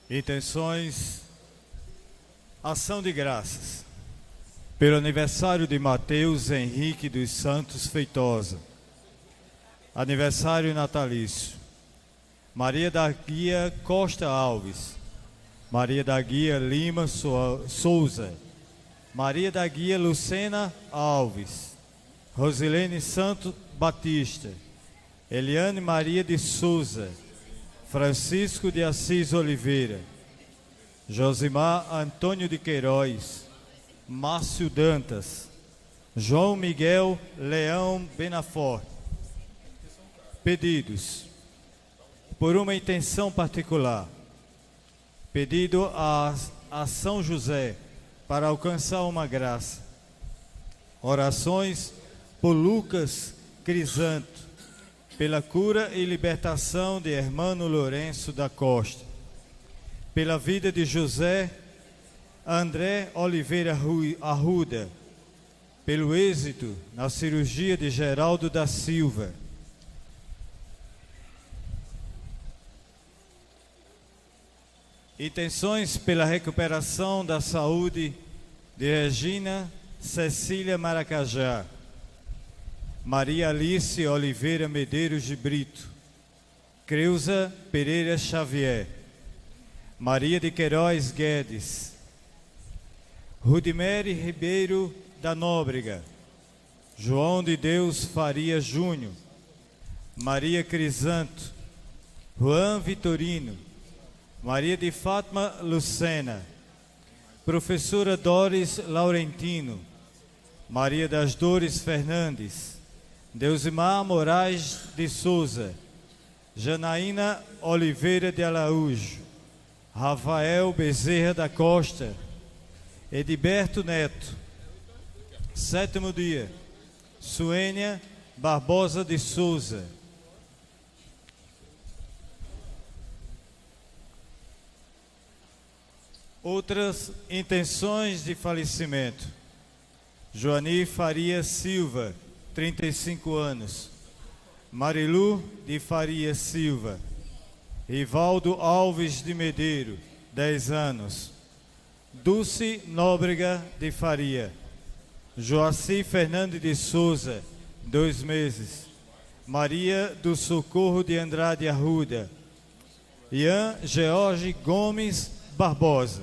Intenções, ação de graças, pelo aniversário de Mateus Henrique dos Santos Feitosa, aniversário natalício, Maria da Guia Costa Alves, Maria da Guia Lima Souza, Maria da Guia Lucena Alves, Rosilene Santos Batista, Eliane Maria de Souza, Francisco de Assis Oliveira, Josimar Antônio de Queiroz, Márcio Dantas, João Miguel Leão Benafort. Pedidos. Por uma intenção particular. Pedido a São José para alcançar uma graça. Orações por Lucas Crisanto, pela cura e libertação de Hermano Lourenço da Costa, pela vida de José André Oliveira Arruda, pelo êxito na cirurgia de Geraldo da Silva. Intenções pela recuperação da saúde de Regina Cecília Maracajá, Maria Alice Oliveira Medeiros de Brito, Creuza Pereira Xavier, Maria de Queiroz Guedes, Rudimere Ribeiro da Nóbrega, João de Deus Faria Júnior, Maria Crisanto, Juan Vitorino, Maria de Fátima Lucena, Professora Doris Laurentino, Maria das Dores Fernandes, Deusimar Moraes de Souza, Janaína Oliveira de Araújo, Rafael Bezerra da Costa, Ediberto Neto. Sétimo dia, Suênia Barbosa de Souza. Outras intenções de falecimento. Joani Faria Silva, 35 anos. Marilu de Faria Silva. Rivaldo Alves de Medeiro, 10 anos. Dulce Nóbrega de Faria. Joaci Fernandes de Souza, 2 meses. Maria do Socorro de Andrade Arruda. Ian George Gomes Barbosa.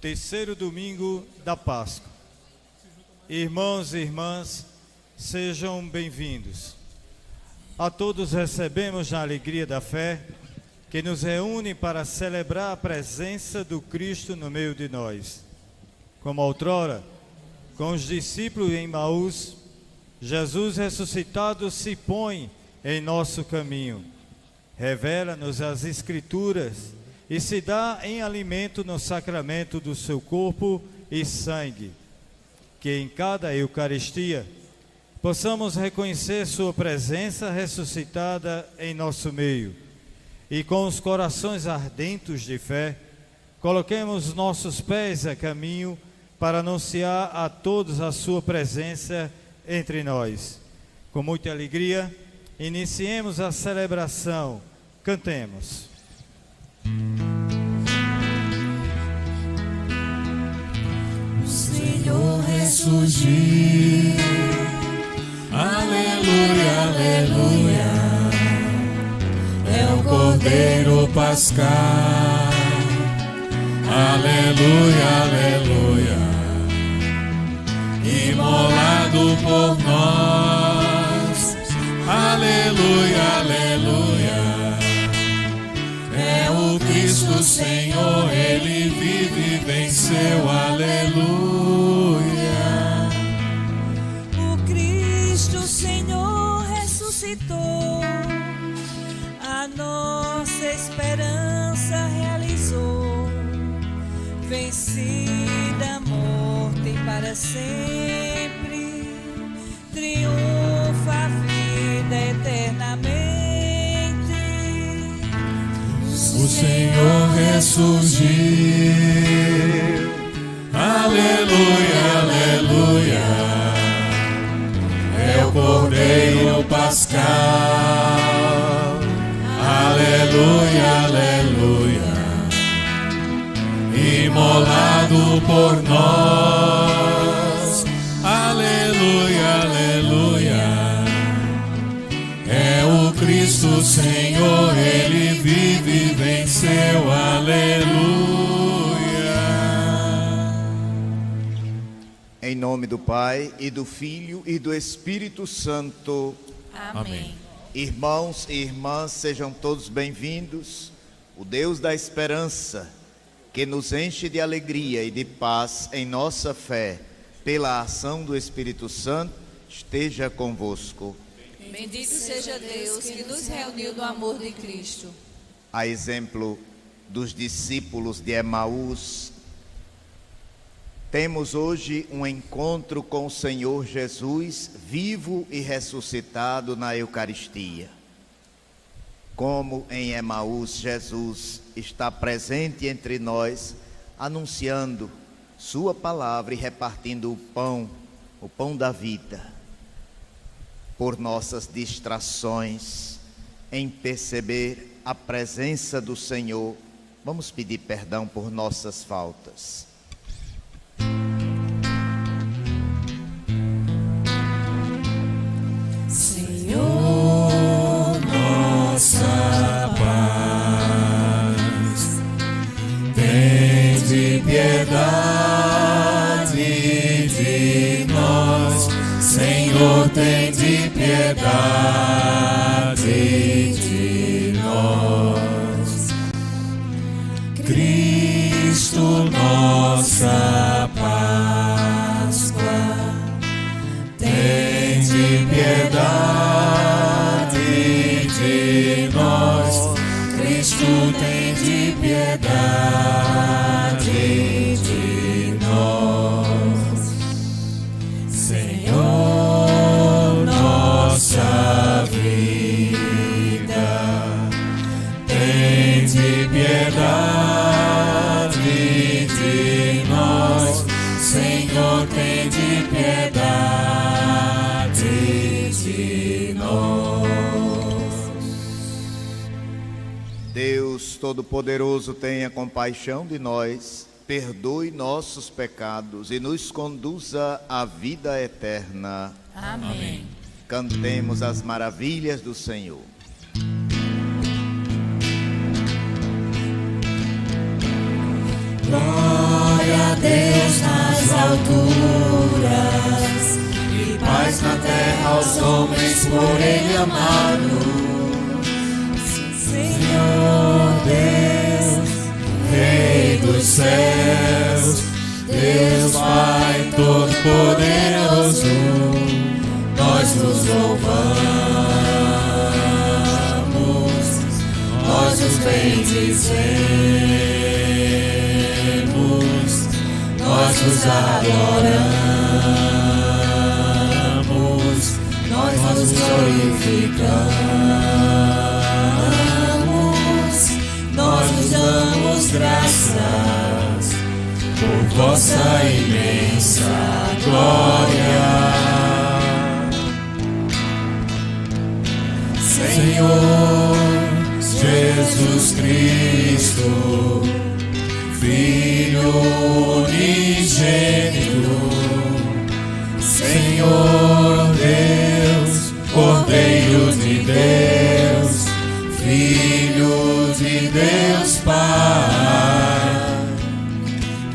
Terceiro domingo da Páscoa. Irmãos e irmãs, sejam bem-vindos. A todos recebemos na alegria da fé, que nos reúne para celebrar a presença do Cristo no meio de nós. Como outrora, com os discípulos em Emaús, Jesus ressuscitado se põe em nosso caminho, revela-nos as Escrituras e se dá em alimento no sacramento do seu corpo e sangue, que em cada Eucaristia possamos reconhecer sua presença ressuscitada em nosso meio e com os corações ardentes de fé, coloquemos nossos pés a caminho para anunciar a todos a sua presença entre nós. Com muita alegria, iniciemos a celebração. Cantemos. O Senhor ressurgiu, aleluia, aleluia, é o Cordeiro Pascal, aleluia, aleluia, imolado por nós, aleluia, aleluia. É o Cristo Senhor, Ele vive e venceu, aleluia. O Cristo Senhor ressuscitou, a nossa esperança realizou, vencida a morte para sempre, triunfa a vida eternamente. O Senhor ressurgiu, aleluia, aleluia, é o Cordeiro Pascal, aleluia, aleluia. imolado por nós. Aleluia, aleluia. É o Cristo Senhor, Ele vive e venceu. Aleluia. Em nome do Pai, e do Filho, e do Espírito Santo. Amém. Irmãos e irmãs, sejam todos bem-vindos. O Deus da esperança, que nos enche de alegria e de paz em nossa fé, pela ação do Espírito Santo, esteja convosco. Bendito seja Deus que nos reuniu no amor de Cristo. A exemplo dos discípulos de Emaús, temos hoje um encontro com o Senhor Jesus, vivo e ressuscitado na Eucaristia. Como em Emaús, Jesus está presente entre nós, anunciando sua palavra e repartindo o pão da vida. Por nossas distrações em perceber a presença do Senhor, vamos pedir perdão por nossas faltas. Senhor, nossa paz, tende piedade de nós. Senhor, tende piedade de nós. Cristo, nossa Páscoa, tende piedade de nós. Cristo, tende piedade de nós. Senhor, nossa vida, tende piedade de nós. Senhor, tende piedade de nós. Deus Todo-Poderoso, tenha compaixão de nós, perdoe nossos pecados e nos conduza à vida eterna. Amém. Cantemos as maravilhas do Senhor. Glória a Deus nas alturas e paz na terra aos homens por Ele amado. Senhor Deus, Rei dos céus, Deus Pai Todo-Poderoso, nós nos louvamos, nós os bendizemos, nós os adoramos, nós nos glorificamos, nós nos damos graças por vossa imensa glória. Senhor Jesus Cristo, Filho unigênito, Senhor Deus, Cordeiro de Deus, Filho de Deus Pai,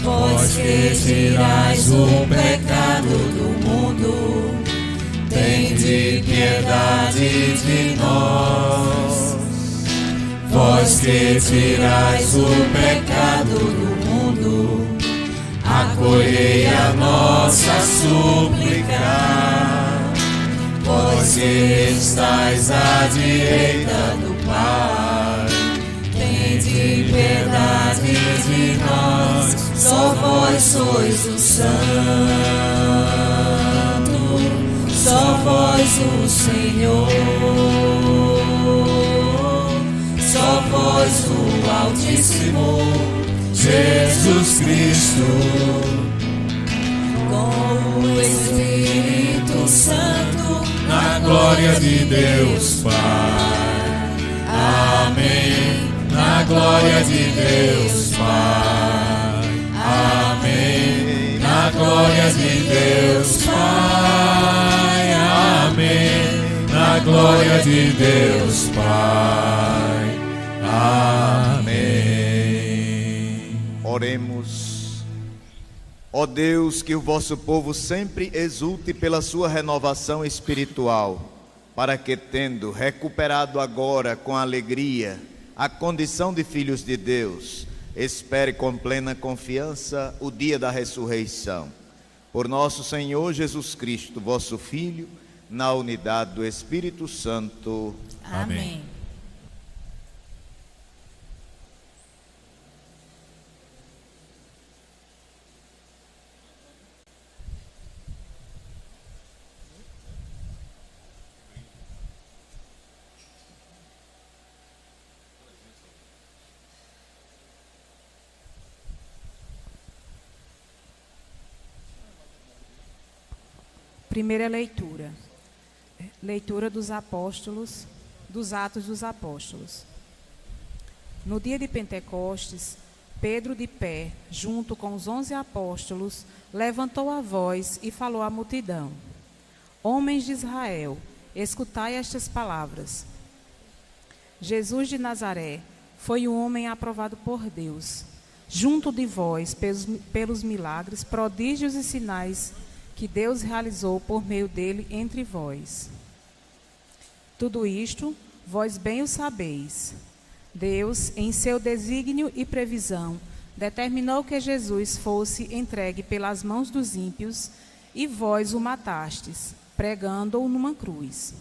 vós que tirais o pecado do mundo, tende piedade de nós. Vós que tirais o pecado do mundo, acolhei a nossa súplica. Vós que estais à direita do Pai, tende piedade de nós. Só vós sois o Santo, só vós o Senhor, só vós o Altíssimo, Jesus Cristo, com o Espírito Santo, na glória de Deus Pai. Amém. Na glória de Deus Pai. Amém. Na glória de Deus Pai. Amém. Na glória de Deus Pai. Amém. Oremos. Ó Deus, que o vosso povo sempre exulte pela sua renovação espiritual, para que, tendo recuperado agora com alegria a condição de filhos de Deus, espere com plena confiança o dia da ressurreição. Por nosso Senhor Jesus Cristo, vosso Filho, na unidade do Espírito Santo. Amém. Primeira leitura. Leitura dos apóstolos, dos Atos dos Apóstolos. No dia de Pentecostes, Pedro, de pé, junto com os 11 apóstolos, levantou a voz e falou à multidão: Homens de Israel, escutai estas palavras. Jesus de Nazaré foi um homem aprovado por Deus, junto de vós, pelos milagres, prodígios e sinais que Deus realizou por meio dele entre vós. Tudo isto, vós bem o sabeis. Deus, em seu desígnio e previsão, determinou que Jesus fosse entregue pelas mãos dos ímpios, e vós o matastes, pregando-o numa cruz.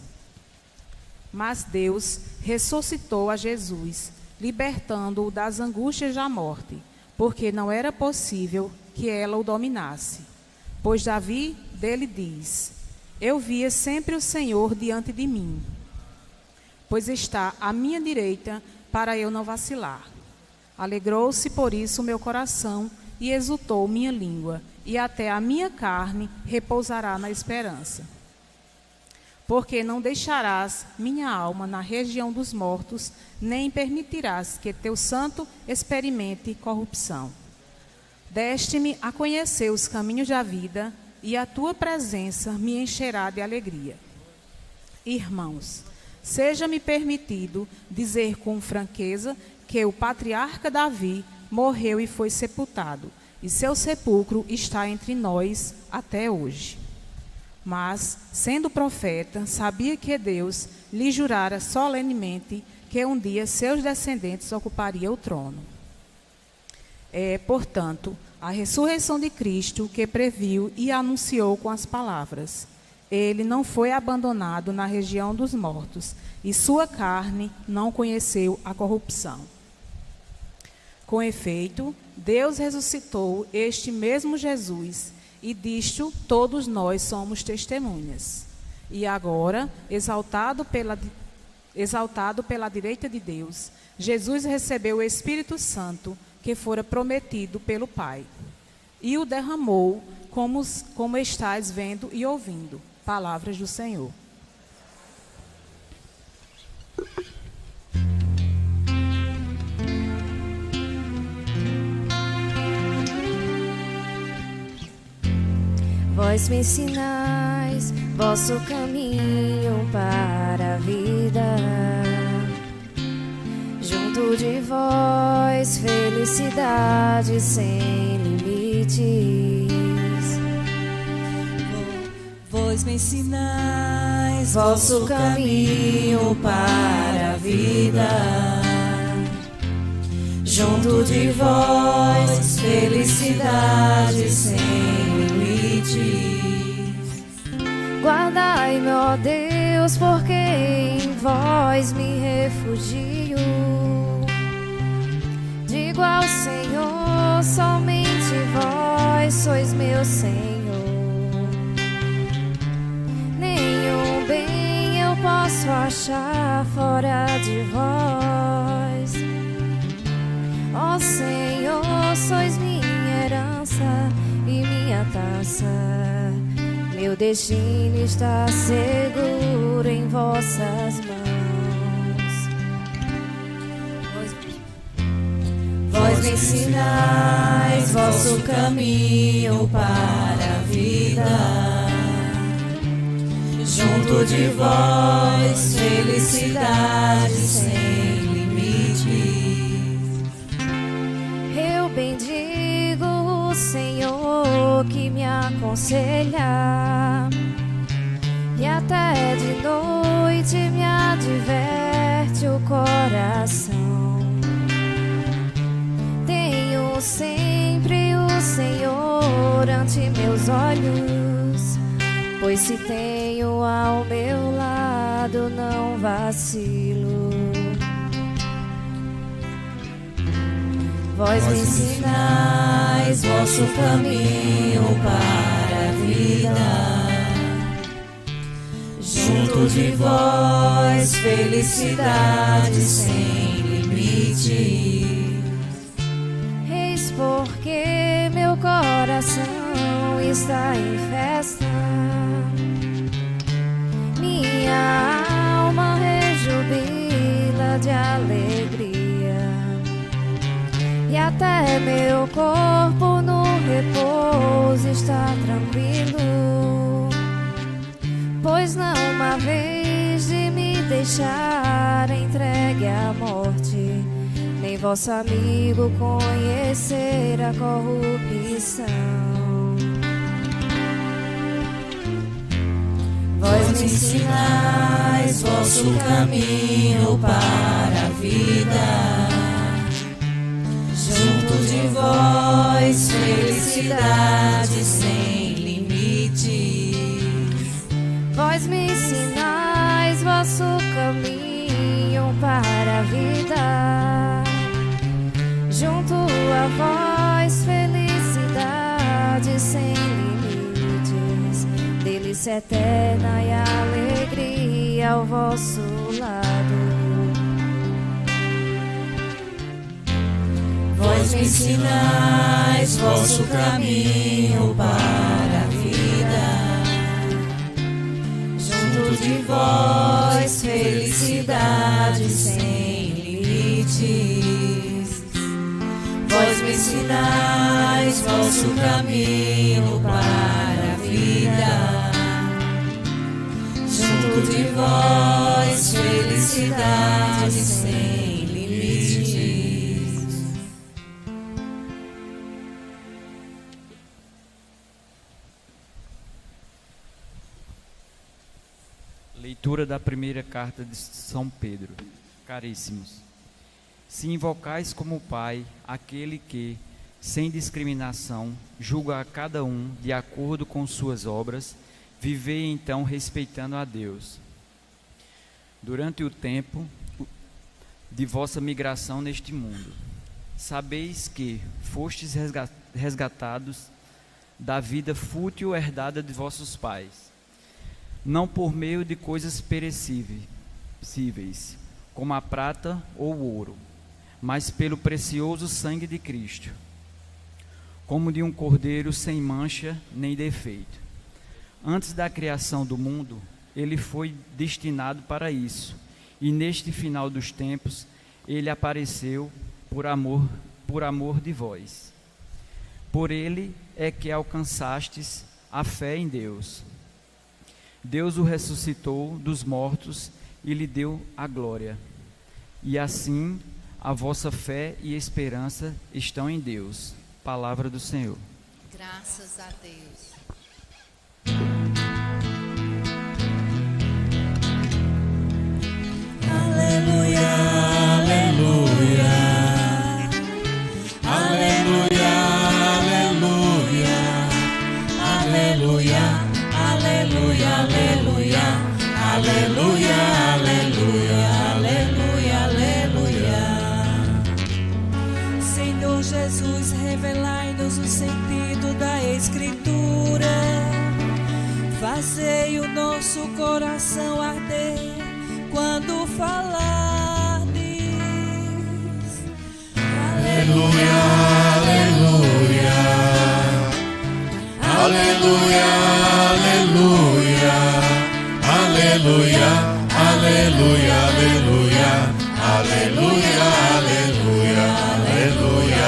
Mas Deus ressuscitou a Jesus, libertando-o das angústias da morte, porque não era possível que ela o dominasse. Pois Davi dele diz: Eu via sempre o Senhor diante de mim, pois está à minha direita para eu não vacilar. Alegrou-se por isso o meu coração e exultou minha língua, e até a minha carne repousará na esperança. Porque não deixarás minha alma na região dos mortos, nem permitirás que teu santo experimente corrupção. Deste-me a conhecer os caminhos da vida, e a tua presença me encherá de alegria. Irmãos, seja-me permitido dizer com franqueza que o patriarca Davi morreu e foi sepultado, e seu sepulcro está entre nós até hoje. Mas, sendo profeta, sabia que Deus lhe jurara solenemente que um dia seus descendentes ocupariam o trono. É, portanto, a ressurreição de Cristo que previu e anunciou com as palavras: Ele não foi abandonado na região dos mortos, e sua carne não conheceu a corrupção. Com efeito, Deus ressuscitou este mesmo Jesus, e disto todos nós somos testemunhas. E agora, exaltado pela direita de Deus, Jesus recebeu o Espírito Santo, que fora prometido pelo Pai, e o derramou, como estais vendo e ouvindo. Palavras do Senhor. Vós me ensinais vosso caminho para a vida. Junto de vós, felicidade sem limites. Vós me ensinais Vosso caminho para a vida. Junto de vós, felicidade sem limites. Guardai-me, ó Deus, porque em vós me refugio. Digo ao Senhor, somente vós sois meu Senhor. Nenhum bem eu posso achar fora de vós. Ó Senhor, sois minha herança e minha taça. Meu destino está seguro em vossas mãos. Vós me ensinais vosso caminho para a vida. Junto de vós, felicidade sem limites. Eu bendigo o Senhor que me aconselha, e até de noite me adverte o coração. Tenho sempre o Senhor ante meus olhos, pois se tenho ao meu lado não vacilo. Vós me ensinais vosso caminho para a vida. Junto de vós, felicidade sem limites. Eis porque meu coração está em festa, minha alma rejubila de alegria, e até meu corpo no repouso está tranquilo, pois não uma vez de me deixar entregue à morte, nem vosso amigo conhecer a corrupção. Vós me ensinais vosso caminho para a vida. Junto de vós, felicidade sem limites. Vós me ensinais vosso caminho para a vida. Junto a vós, felicidade sem limites. Delícia eterna e alegria ao vosso lado. Vós me ensinais vosso caminho para a vida. Junto de vós, felicidade sem limites. Vós me ensinais vosso caminho para a vida. Junto de vós, felicidade sem limites. Leitura da primeira carta de São Pedro. Caríssimos, se invocais como Pai aquele que, sem discriminação, julga a cada um de acordo com suas obras, vivei então respeitando a Deus. Durante o tempo de vossa migração neste mundo, sabeis que fostes resgatados da vida fútil herdada de vossos pais, não por meio de coisas perecíveis, como a prata ou o ouro, mas pelo precioso sangue de Cristo, como de um cordeiro sem mancha nem defeito. Antes da criação do mundo, ele foi destinado para isso, e neste final dos tempos, ele apareceu por amor de vós. Por ele é que alcançastes a fé em Deus. Deus o ressuscitou dos mortos e lhe deu a glória. E assim, a vossa fé e esperança estão em Deus. Palavra do Senhor. Graças a Deus. Aleluia, aleluia. Aleluia, aleluia. Aleluia, aleluia, aleluia. Aleluia, aleluia, aleluia, aleluia. Senhor Jesus, revelai-nos o sentido da Escritura. Fazei o nosso coração arder quando falardes. Aleluia, aleluia. Aleluia, aleluia. Aleluia, aleluia, aleluia. Aleluia, aleluia, aleluia,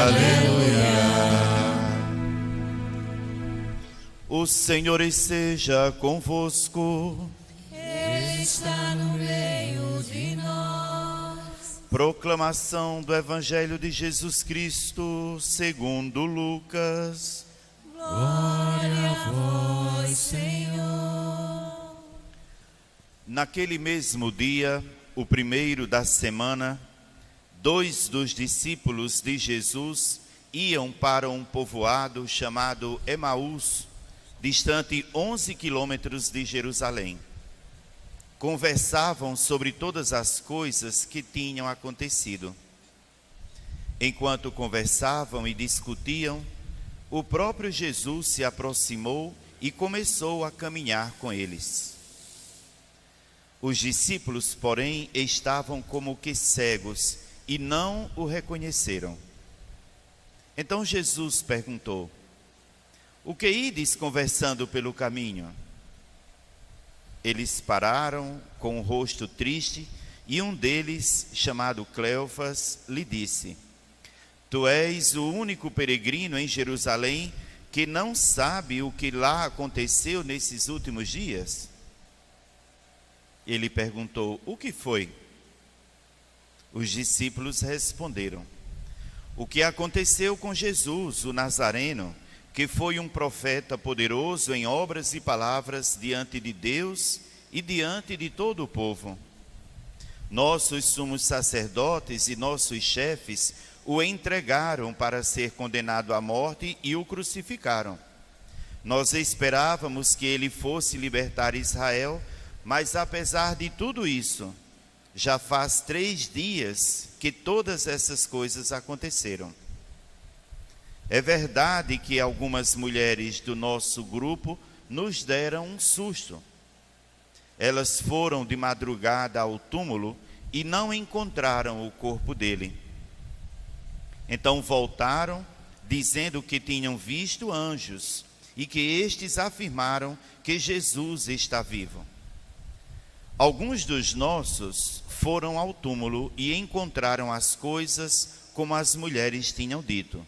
O Senhor esteja convosco. Ele está no meio de nós. Proclamação do Evangelho de Jesus Cristo segundo Lucas. Glória a vós, Senhor. Naquele mesmo dia, o primeiro da semana, 2 dos discípulos de Jesus iam para um povoado chamado Emaús, distante 11 quilômetros de Jerusalém. Conversavam sobre todas as coisas que tinham acontecido. Enquanto conversavam e discutiam, o próprio Jesus se aproximou e começou a caminhar com eles. Os discípulos, porém, estavam como que cegos e não o reconheceram. Então Jesus perguntou: o que ides conversando pelo caminho? Eles pararam com o rosto triste e um deles, chamado Cleofas, lhe disse: tu és o único peregrino em Jerusalém que não sabe o que lá aconteceu nesses últimos dias? Ele perguntou: o que foi? Os discípulos responderam: o que aconteceu com Jesus, o Nazareno, que foi um profeta poderoso em obras e palavras diante de Deus e diante de todo o povo. Nossos sumos sacerdotes e nossos chefes o entregaram para ser condenado à morte e o crucificaram. Nós esperávamos que ele fosse libertar Israel, mas apesar de tudo isso, já faz 3 dias que todas essas coisas aconteceram. É verdade que algumas mulheres do nosso grupo nos deram um susto. Elas foram de madrugada ao túmulo e não encontraram o corpo dele. Então voltaram, dizendo que tinham visto anjos e que estes afirmaram que Jesus está vivo. Alguns dos nossos foram ao túmulo e encontraram as coisas como as mulheres tinham dito.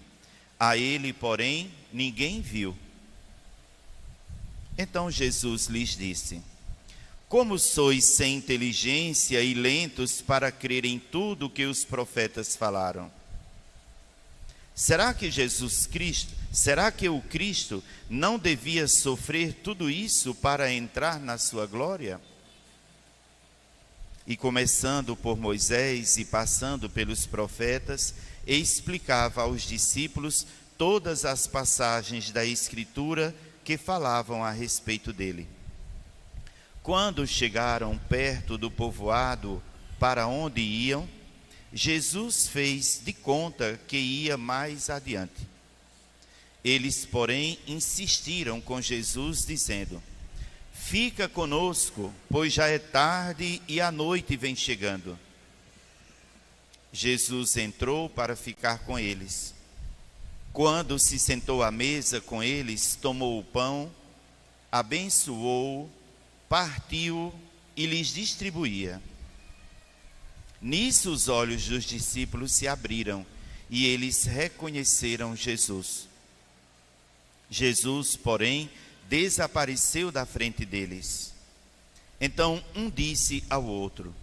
A ele, porém, ninguém viu. Então Jesus lhes disse: como sois sem inteligência e lentos para crer em tudo o que os profetas falaram? Será que o Cristo não devia sofrer tudo isso para entrar na sua glória? E começando por Moisés e passando pelos profetas, explicava aos discípulos todas as passagens da Escritura que falavam a respeito dele. Quando chegaram perto do povoado para onde iam, Jesus fez de conta que ia mais adiante. Eles, porém, insistiram com Jesus, dizendo: fica conosco, pois já é tarde e a noite vem chegando. Jesus entrou para ficar com eles. Quando se sentou à mesa com eles, tomou o pão, abençoou, partiu e lhes distribuía. Nisso os olhos dos discípulos se abriram e eles reconheceram Jesus. Jesus, porém, desapareceu da frente deles. Então um disse ao outro: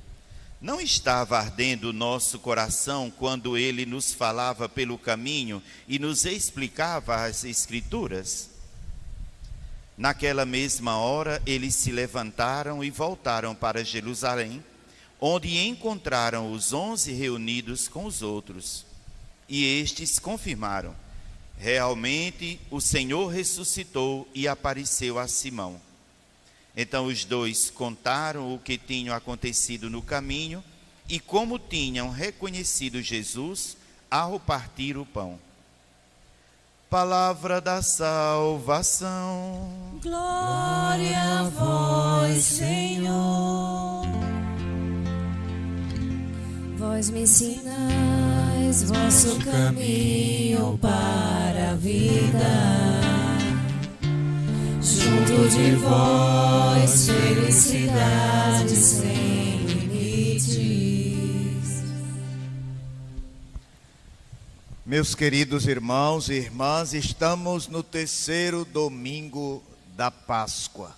não estava ardendo o nosso coração quando ele nos falava pelo caminho e nos explicava as Escrituras? Naquela mesma hora, eles se levantaram e voltaram para Jerusalém, onde encontraram os 11 reunidos com os outros. E estes confirmaram: realmente o Senhor ressuscitou e apareceu a Simão. Então os dois contaram o que tinha acontecido no caminho e como tinham reconhecido Jesus ao partir o pão. Palavra da salvação. Glória a vós, Senhor. Vós me ensinais vosso caminho para a vida. Junto de vós, felicidade sem limites. Meus queridos irmãos e irmãs, estamos no 3º domingo da Páscoa.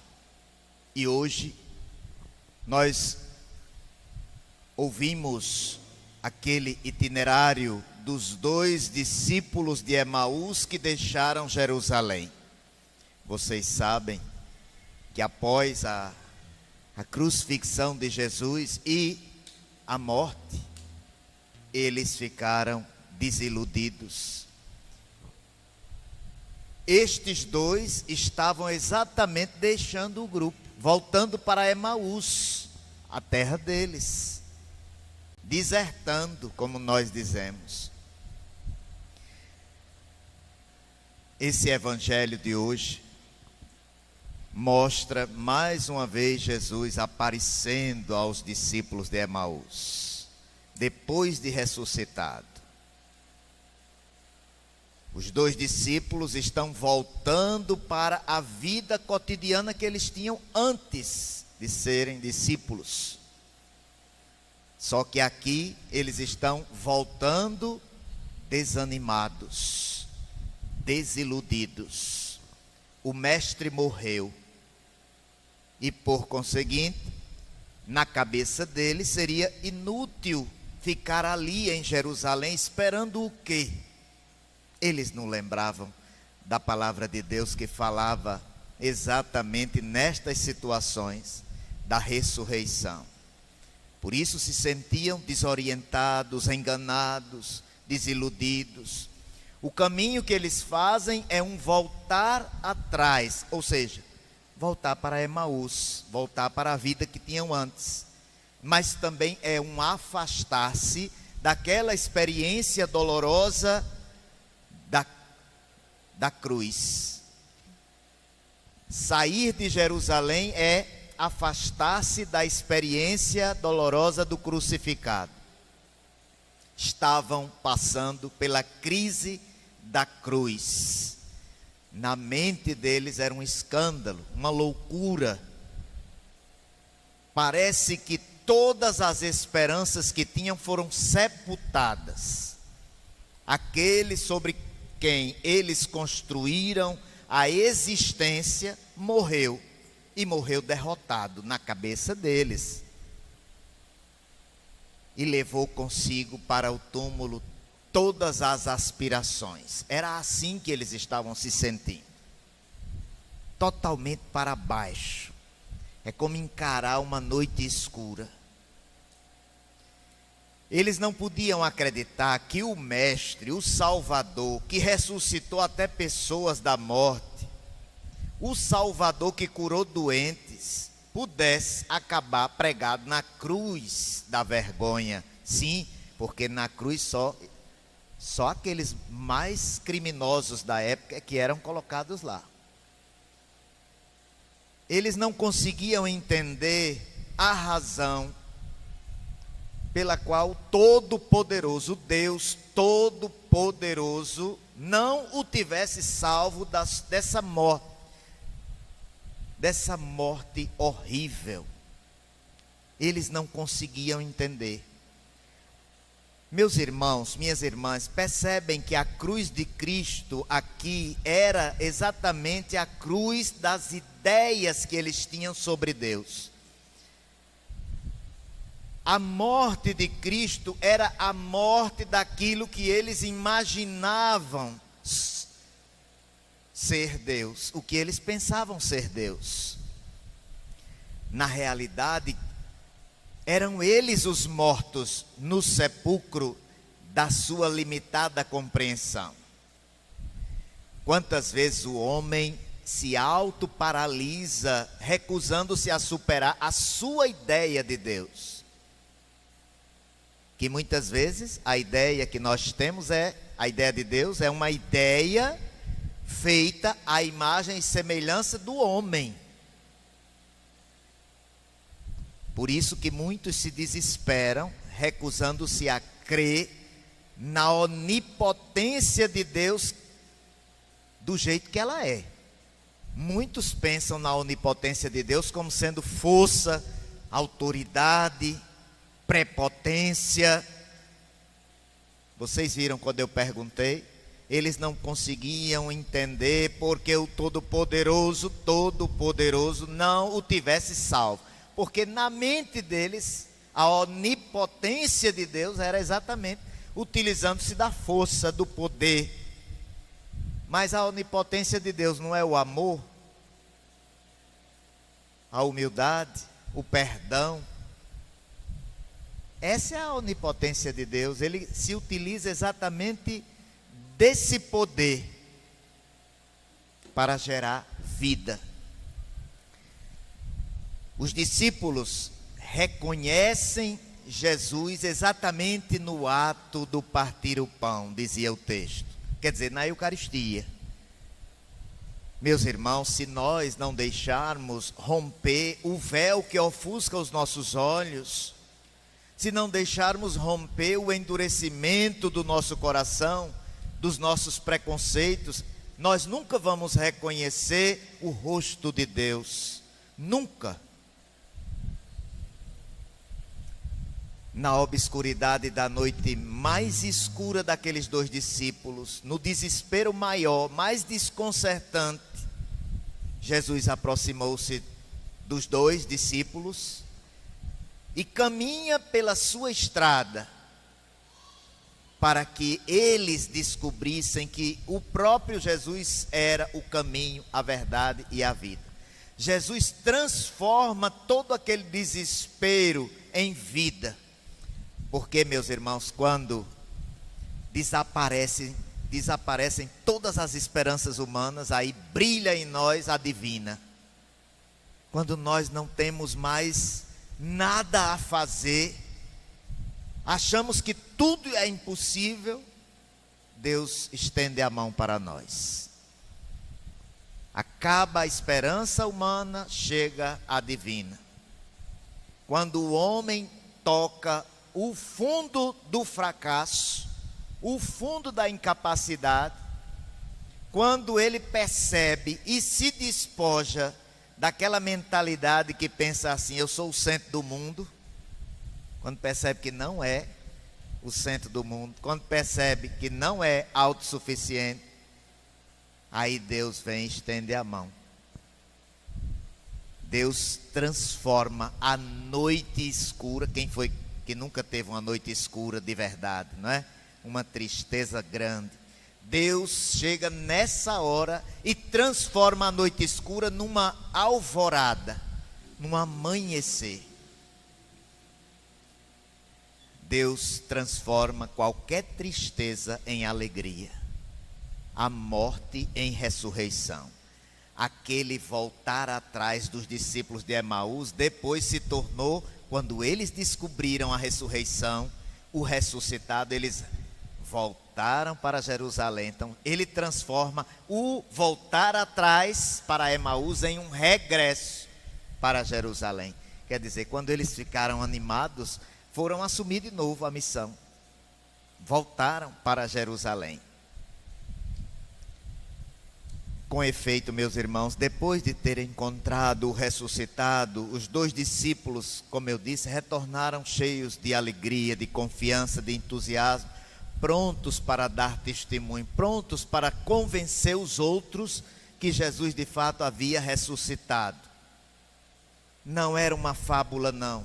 E hoje nós ouvimos aquele itinerário dos 2 discípulos de Emaús que deixaram Jerusalém. Vocês sabem que após a crucifixão de Jesus e a morte, eles ficaram desiludidos. Estes 2 estavam exatamente deixando o grupo, voltando para Emaús, a terra deles, desertando, como nós dizemos. Esse evangelho de hoje mostra mais uma vez Jesus aparecendo aos discípulos de Emaús, depois de ressuscitado. Os 2 discípulos estão voltando para a vida cotidiana que eles tinham antes de serem discípulos. Só que aqui eles estão voltando desanimados, desiludidos. O mestre morreu e, por conseguinte, na cabeça deles seria inútil ficar ali em Jerusalém esperando o quê? Eles não lembravam da palavra de Deus que falava exatamente nestas situações da ressurreição. Por isso se sentiam desorientados, enganados, desiludidos. O caminho que eles fazem é um voltar atrás, ou seja, voltar para Emaús, voltar para a vida que tinham antes. Mas também é um afastar-se daquela experiência dolorosa da cruz. Sair de Jerusalém é afastar-se da experiência dolorosa do crucificado. Estavam passando pela crise da cruz. Na mente deles era um escândalo, uma loucura. Parece que todas as esperanças que tinham foram sepultadas. Aquele sobre quem eles construíram a existência morreu, e morreu derrotado na cabeça deles, e levou consigo para o túmulo todas as aspirações. Era assim que eles estavam se sentindo, totalmente para baixo. É como encarar uma noite escura. Eles não podiam acreditar que o Mestre, o Salvador, que ressuscitou até pessoas da morte, o Salvador que curou doentes, pudesse acabar pregado na cruz da vergonha. Sim, porque na cruz só aqueles mais criminosos da época que eram colocados lá. Eles não conseguiam entender a razão pela qual Todo-Poderoso, Deus Todo-Poderoso, não o tivesse salvo dessa morte horrível. Eles não conseguiam entender. Meus irmãos, minhas irmãs, percebem que a cruz de Cristo aqui era exatamente a cruz das ideias que eles tinham sobre Deus. A morte de Cristo era a morte daquilo que eles imaginavam ser Deus, o que eles pensavam ser Deus. Na realidade, eram eles os mortos no sepulcro da sua limitada compreensão. Quantas vezes o homem se autoparalisa, recusando-se a superar a sua ideia de Deus? Que muitas vezes a ideia que nós temos a ideia de Deus é uma ideia feita à imagem e semelhança do homem. Por isso que muitos se desesperam, recusando-se a crer na onipotência de Deus do jeito que ela é. Muitos pensam na onipotência de Deus como sendo força, autoridade, prepotência. Vocês viram quando eu perguntei eles não conseguiam entender porque o Todo-Poderoso não o tivesse salvo. Porque na mente deles, a onipotência de Deus era exatamente utilizando-se da força, do poder. Mas a onipotência de Deus não é o amor, a humildade, o perdão. Essa é a onipotência de Deus. Ele se utiliza exatamente desse poder para gerar vida. Os discípulos reconhecem Jesus exatamente no ato do partir o pão, dizia o texto. Quer dizer, na Eucaristia. Meus irmãos, se nós não deixarmos romper o véu que ofusca os nossos olhos, se não deixarmos romper o endurecimento do nosso coração, dos nossos preconceitos, nós nunca vamos reconhecer o rosto de Deus. Nunca. Na obscuridade da noite mais escura daqueles dois discípulos, no desespero maior, mais desconcertante, Jesus aproximou-se dos dois discípulos e caminha pela sua estrada para que eles descobrissem que o próprio Jesus era o caminho, a verdade e a vida. Jesus transforma todo aquele desespero em vida. Porque, meus irmãos, quando desaparecem todas as esperanças humanas, aí brilha em nós a divina. Quando nós não temos mais nada a fazer, achamos que tudo é impossível, Deus estende a mão para nós. Acaba a esperança humana, chega a divina. Quando o homem toca o fundo do fracasso, o fundo da incapacidade, quando ele percebe e se despoja daquela mentalidade que pensa assim: eu sou o centro do mundo, quando percebe que não é o centro do mundo, quando percebe que não é autossuficiente, aí Deus vem e estende a mão. Deus transforma a noite escura. Quem foi que nunca teve uma noite escura de verdade, não é? Uma tristeza grande. Deus chega nessa hora e transforma a noite escura numa alvorada, num amanhecer. Deus transforma qualquer tristeza em alegria, a morte em ressurreição. Aquele voltar atrás dos discípulos de Emaús depois se tornou, quando eles descobriram a ressurreição, o ressuscitado, eles voltaram para Jerusalém. Então ele transforma o voltar atrás para Emaús em um regresso para Jerusalém. Quer dizer, quando eles ficaram animados, foram assumir de novo a missão. Voltaram para Jerusalém. Com efeito, meus irmãos, depois de terem encontrado o ressuscitado, os dois discípulos, como eu disse, retornaram cheios de alegria, de confiança, de entusiasmo, prontos para dar testemunho, prontos para convencer os outros que Jesus de fato havia ressuscitado. Não era uma fábula, não.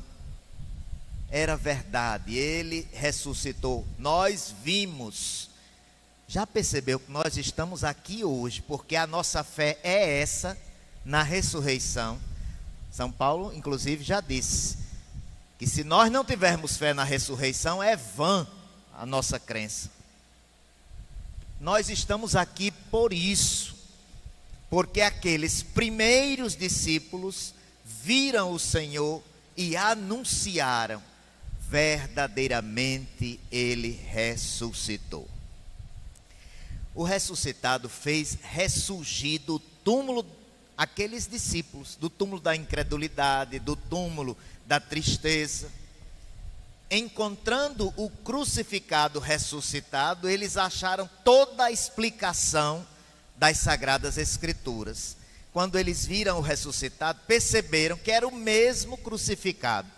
Era verdade, ele ressuscitou. Nós vimos. Já percebeu que nós estamos aqui hoje porque a nossa fé é essa, na ressurreição? São Paulo, inclusive, já disse que se nós não tivermos fé na ressurreição, é vã a nossa crença. Nós estamos aqui por isso, porque aqueles primeiros discípulos viram o Senhor e anunciaram: verdadeiramente ele ressuscitou. O ressuscitado fez ressurgir do túmulo aqueles discípulos, do túmulo da incredulidade, do túmulo da tristeza. Encontrando o crucificado ressuscitado, eles acharam toda a explicação das Sagradas Escrituras. Quando eles viram o ressuscitado, perceberam que era o mesmo crucificado.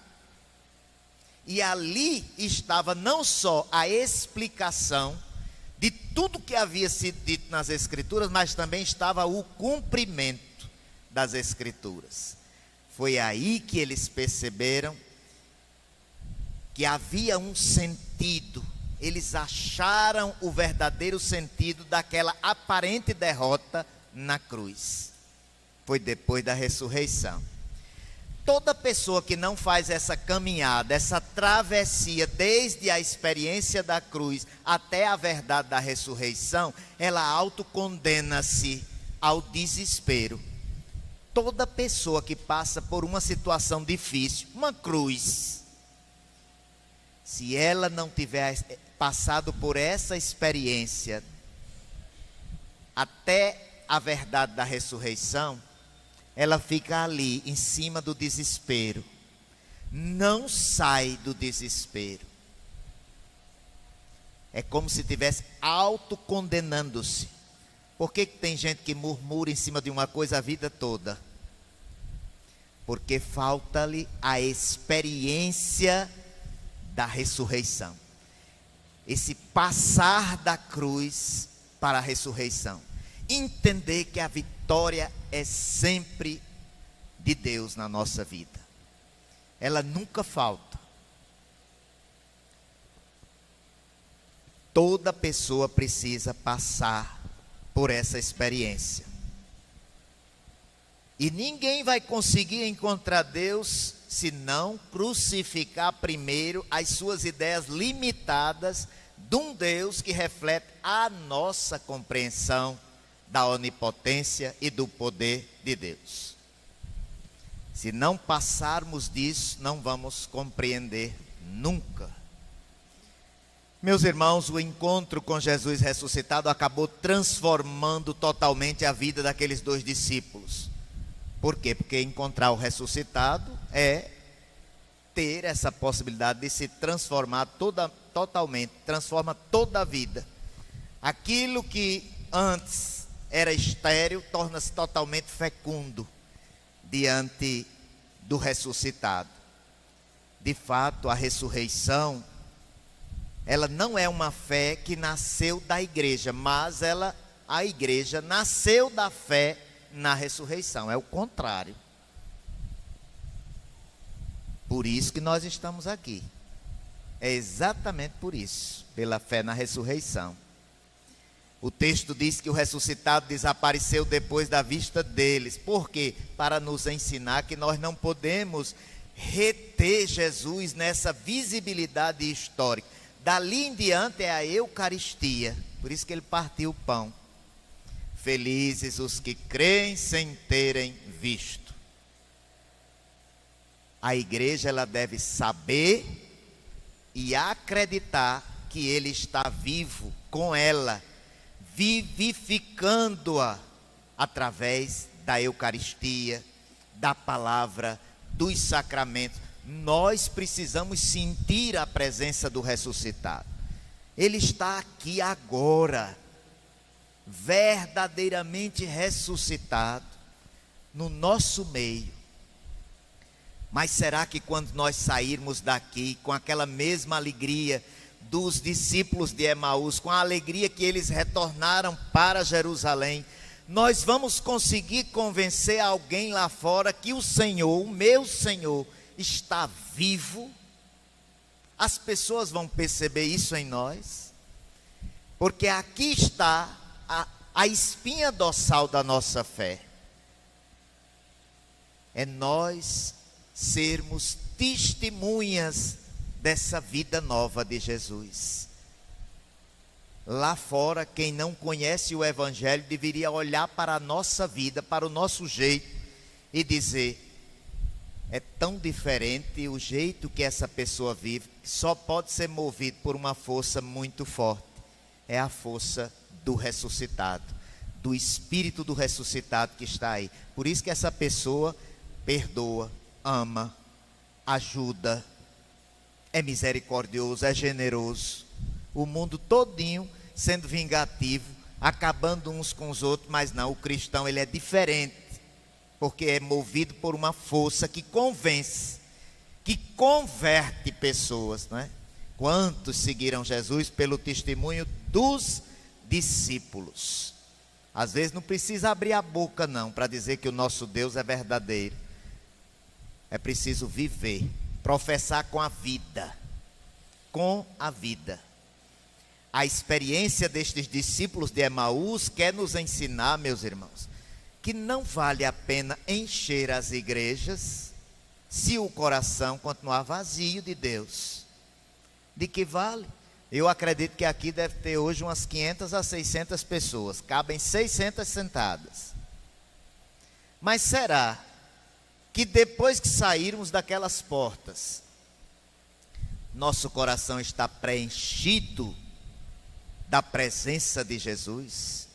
E ali estava não só a explicação de tudo que havia sido dito nas Escrituras, mas também estava o cumprimento das Escrituras. Foi aí que eles perceberam que havia um sentido. Eles acharam o verdadeiro sentido daquela aparente derrota na cruz. Foi depois da ressurreição. Toda pessoa que não faz essa caminhada, essa travessia, desde a experiência da cruz até a verdade da ressurreição, ela autocondena-se ao desespero. Toda pessoa que passa por uma situação difícil, uma cruz, se ela não tiver passado por essa experiência até a verdade da ressurreição, ela fica ali, em cima do desespero. Não sai do desespero. É como se estivesse autocondenando-se. Por que tem gente que murmura em cima de uma coisa a vida toda? Porque falta-lhe a experiência da ressurreição. Esse passar da cruz para a ressurreição. Entender que a vitória é sempre de Deus na nossa vida. Ela nunca falta. Toda pessoa precisa passar por essa experiência. E ninguém vai conseguir encontrar Deus se não crucificar primeiro as suas ideias limitadas de um Deus que reflete a nossa compreensão da onipotência e do poder de Deus. Se não passarmos disso, não vamos compreender nunca. Meus irmãos, o encontro com Jesus ressuscitado acabou transformando totalmente a vida daqueles 2 discípulos. Por quê? Porque encontrar o ressuscitado é ter essa possibilidade de se transformar totalmente, transforma toda a vida. Aquilo que antes era estéril, torna-se totalmente fecundo diante do ressuscitado. De fato, a ressurreição, ela não é uma fé que nasceu da igreja, mas a igreja nasceu da fé na ressurreição, é o contrário. Por isso que nós estamos aqui. É exatamente por isso, pela fé na ressurreição. O texto diz que o ressuscitado desapareceu depois da vista deles. Por quê? Para nos ensinar que nós não podemos reter Jesus nessa visibilidade histórica. Dali em diante é a Eucaristia. Por isso que ele partiu o pão. Felizes os que creem sem terem visto. A igreja, ela deve saber e acreditar que ele está vivo com ela, vivificando-a através da Eucaristia, da palavra, dos sacramentos. Nós precisamos sentir a presença do ressuscitado. Ele está aqui agora, verdadeiramente ressuscitado, no nosso meio. Mas será que quando nós sairmos daqui com aquela mesma alegria dos discípulos de Emaús, com a alegria que eles retornaram para Jerusalém, nós vamos conseguir convencer alguém lá fora que o Senhor, o meu Senhor, está vivo? As pessoas vão perceber isso em nós, porque aqui está a espinha dorsal da nossa fé. É nós sermos testemunhas dessa vida nova de Jesus. Lá fora, quem não conhece o Evangelho deveria olhar para a nossa vida, para o nosso jeito e dizer: é tão diferente o jeito que essa pessoa vive, que só pode ser movido por uma força muito forte. É a força do ressuscitado, do Espírito do ressuscitado que está aí. Por isso que essa pessoa perdoa, ama, ajuda, é misericordioso, é generoso. O mundo todinho sendo vingativo, acabando uns com os outros, mas não, o cristão ele é diferente, porque é movido por uma força que convence, que converte pessoas, não é? Quantos seguiram Jesus pelo testemunho dos discípulos. Às vezes não precisa abrir a boca não, para dizer que o nosso Deus é verdadeiro. É preciso viver, professar com a vida. Com a vida. A experiência destes discípulos de Emaús quer nos ensinar, meus irmãos, que não vale a pena encher as igrejas se o coração continuar vazio de Deus. De que vale? Eu acredito que aqui deve ter hoje umas 500 a 600 pessoas, cabem 600 sentadas. Mas será que depois que sairmos daquelas portas, nosso coração está preenchido da presença de Jesus?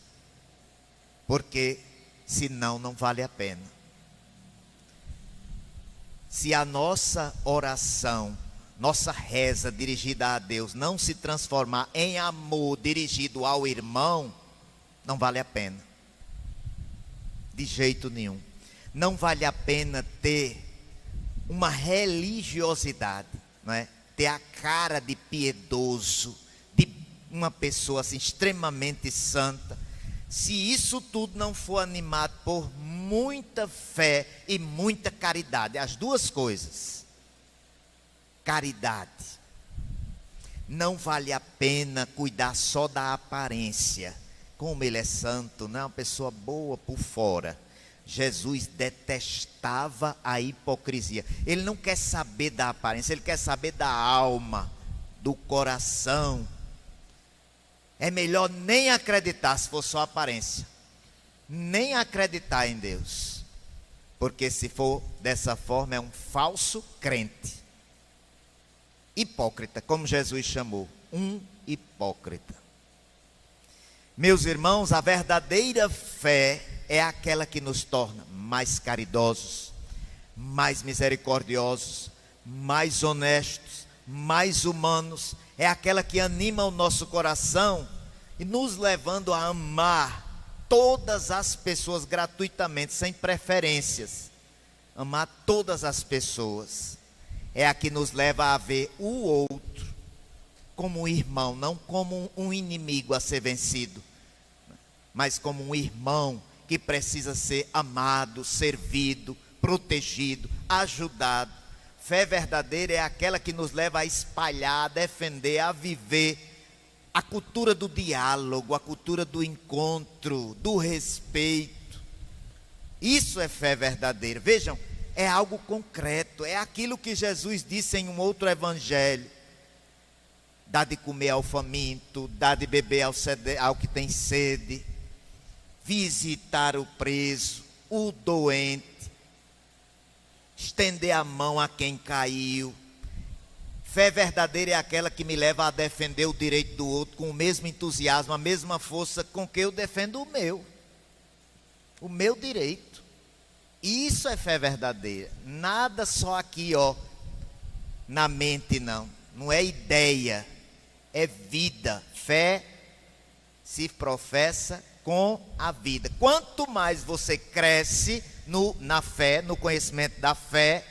Porque senão não vale a pena. Se a nossa oração, nossa reza dirigida a Deus não se transformar em amor dirigido ao irmão, não vale a pena. De jeito nenhum. Não vale a pena ter uma religiosidade, não é? Ter a cara de piedoso, de uma pessoa assim extremamente santa, se isso tudo não for animado por muita fé e muita caridade. As duas coisas. Caridade. Não vale a pena cuidar só da aparência. Como ele é santo, não é uma pessoa boa por fora. Jesus detestava a hipocrisia. Ele não quer saber da aparência, ele quer saber da alma, do coração. É melhor nem acreditar se for só aparência. Nem acreditar em Deus. Porque se for dessa forma é um falso crente. Hipócrita, como Jesus chamou. Um hipócrita. Meus irmãos, a verdadeira fé é aquela que nos torna mais caridosos, mais misericordiosos, mais honestos, mais humanos. É aquela que anima o nosso coração e nos levando a amar todas as pessoas gratuitamente, sem preferências. Amar todas as pessoas. É a que nos leva a ver o outro como um irmão, não como um inimigo a ser vencido, mas como um irmão que precisa ser amado, servido, protegido, ajudado. Fé verdadeira é aquela que nos leva a espalhar, a defender, a viver a cultura do diálogo, a cultura do encontro, do respeito. Isso é fé verdadeira. Vejam, é algo concreto, é aquilo que Jesus disse em um outro evangelho. Dá de comer ao faminto, dá de beber ao que tem sede, visitar o preso, o doente, estender a mão a quem caiu. Fé verdadeira é aquela que me leva a defender o direito do outro com o mesmo entusiasmo, a mesma força com que eu defendo o meu direito. Isso é fé verdadeira. Nada só aqui, ó, na mente, não é ideia, é vida. Fé se professa com a vida. Quanto mais você cresce na fé, no conhecimento da fé,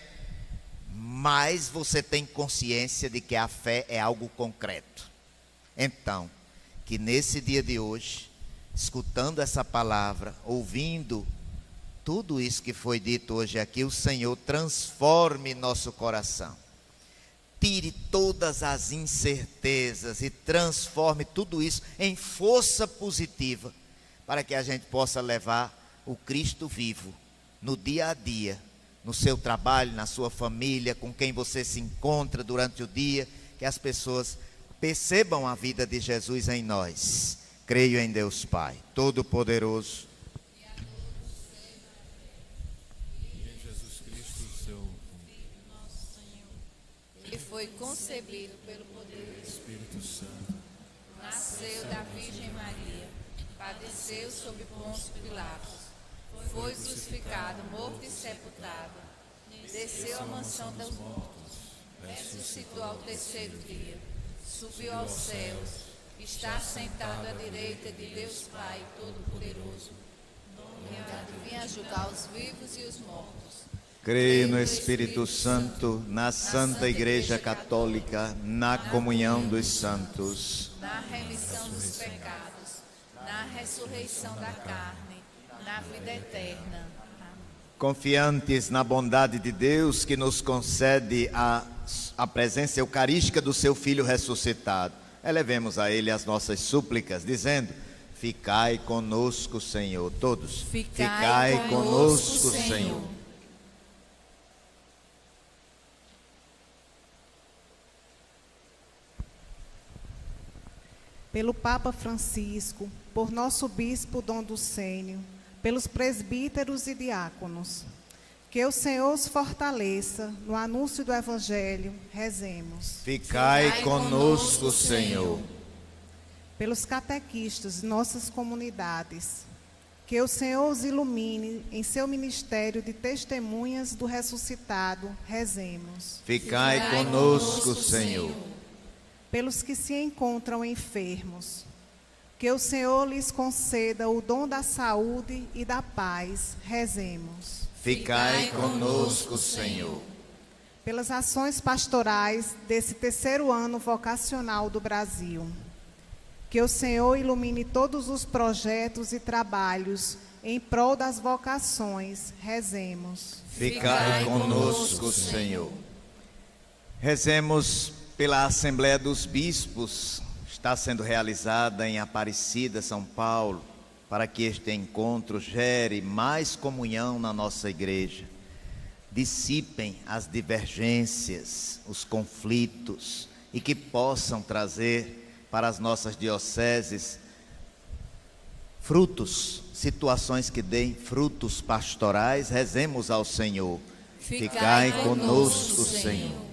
mais você tem consciência de que a fé é algo concreto. Então, que nesse dia de hoje, escutando essa palavra, ouvindo tudo isso que foi dito hoje aqui, o Senhor transforme nosso coração. Tire todas as incertezas e transforme tudo isso em força positiva, para que a gente possa levar o Cristo vivo no dia a dia, no seu trabalho, na sua família, com quem você se encontra durante o dia, que as pessoas percebam a vida de Jesus em nós. Creio em Deus Pai Todo-Poderoso, que foi concebido pelo poder do Espírito Santo, nasceu da Virgem Maria, padeceu sob Pôncio Pilatos, foi crucificado, morto e sepultado, desceu à mansão dos mortos, ressuscitou ao terceiro dia, subiu aos céus, está sentado à direita de Deus Pai Todo-Poderoso, e há de vir a julgar os vivos e os mortos. Creio no Espírito Santo, na Santa Igreja Católica, na comunhão dos santos, na remissão dos pecados, na ressurreição da carne, na vida eterna. confiantes na bondade de Deus que nos concede a presença eucarística do seu Filho ressuscitado, elevemos a Ele as nossas súplicas, dizendo: ficai conosco, Senhor. Todos, ficai conosco, Senhor. Pelo Papa Francisco, por nosso Bispo Dom Ducênio, pelos presbíteros e diáconos, que o Senhor os fortaleça no anúncio do Evangelho, rezemos. Ficai conosco, Senhor. Pelos catequistas de nossas comunidades, que o Senhor os ilumine em seu ministério de testemunhas do ressuscitado, rezemos. Ficai conosco, Senhor. Pelos que se encontram enfermos, que o Senhor lhes conceda o dom da saúde e da paz, rezemos. Ficai conosco, Senhor. Pelas ações pastorais desse terceiro ano vocacional do Brasil, que o Senhor ilumine todos os projetos e trabalhos em prol das vocações, rezemos. Ficai conosco, Senhor. Rezemos pela Assembleia dos Bispos, está sendo realizada em Aparecida, São Paulo, para que este encontro gere mais comunhão na nossa igreja, dissipem as divergências, os conflitos, e que possam trazer para as nossas dioceses frutos, situações que deem frutos pastorais. Rezemos ao Senhor. Ficai conosco, Senhor.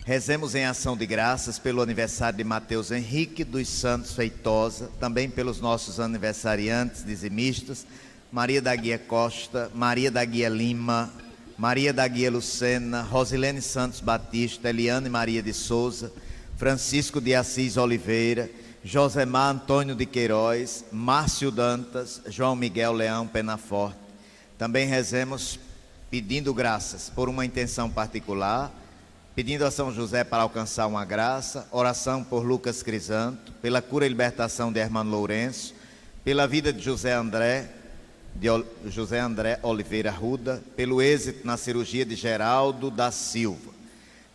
Rezemos em ação de graças pelo aniversário de Mateus Henrique dos Santos Feitosa, também pelos nossos aniversariantes dizimistas, Maria da Guia Costa, Maria da Guia Lima, Maria da Guia Lucena, Rosilene Santos Batista, Eliane Maria de Souza, Francisco de Assis Oliveira, Josemar Antônio de Queiroz, Márcio Dantas, João Miguel Leão Penaforte. Também rezemos pedindo graças por uma intenção particular, pedindo a São José para alcançar uma graça, oração por Lucas Crisanto, pela cura e libertação de Hermano Lourenço, pela vida de José André Oliveira Ruda, pelo êxito na cirurgia de Geraldo da Silva.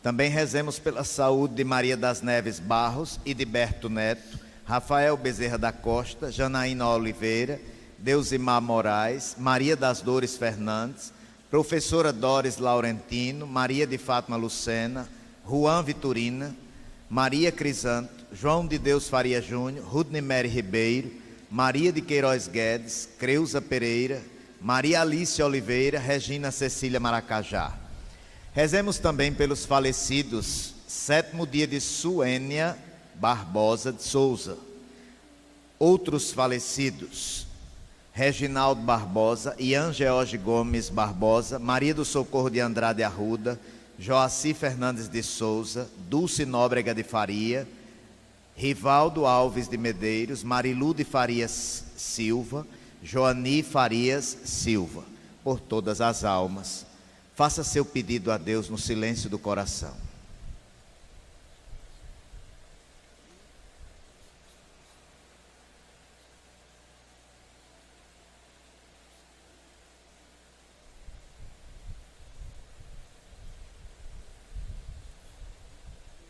Também rezemos pela saúde de Maria das Neves Barros e de Berto Neto, Rafael Bezerra da Costa, Janaína Oliveira, Deusimar Moraes, Maria das Dores Fernandes, Professora Doris Laurentino, Maria de Fátima Lucena, Juan Vitorina, Maria Crisanto, João de Deus Faria Júnior, Rudnimery Ribeiro, Maria de Queiroz Guedes, Creuza Pereira, Maria Alice Oliveira, Regina Cecília Maracajá. Rezemos também pelos falecidos, 7º dia de Suênia Barbosa de Souza. Outros falecidos: Reginaldo Barbosa, Ian George Gomes Barbosa, Maria do Socorro de Andrade Arruda, Joaci Fernandes de Souza, Dulce Nóbrega de Faria, Rivaldo Alves de Medeiros, Marilu de Farias Silva, Joani Farias Silva, por todas as almas. Faça seu pedido a Deus no silêncio do coração.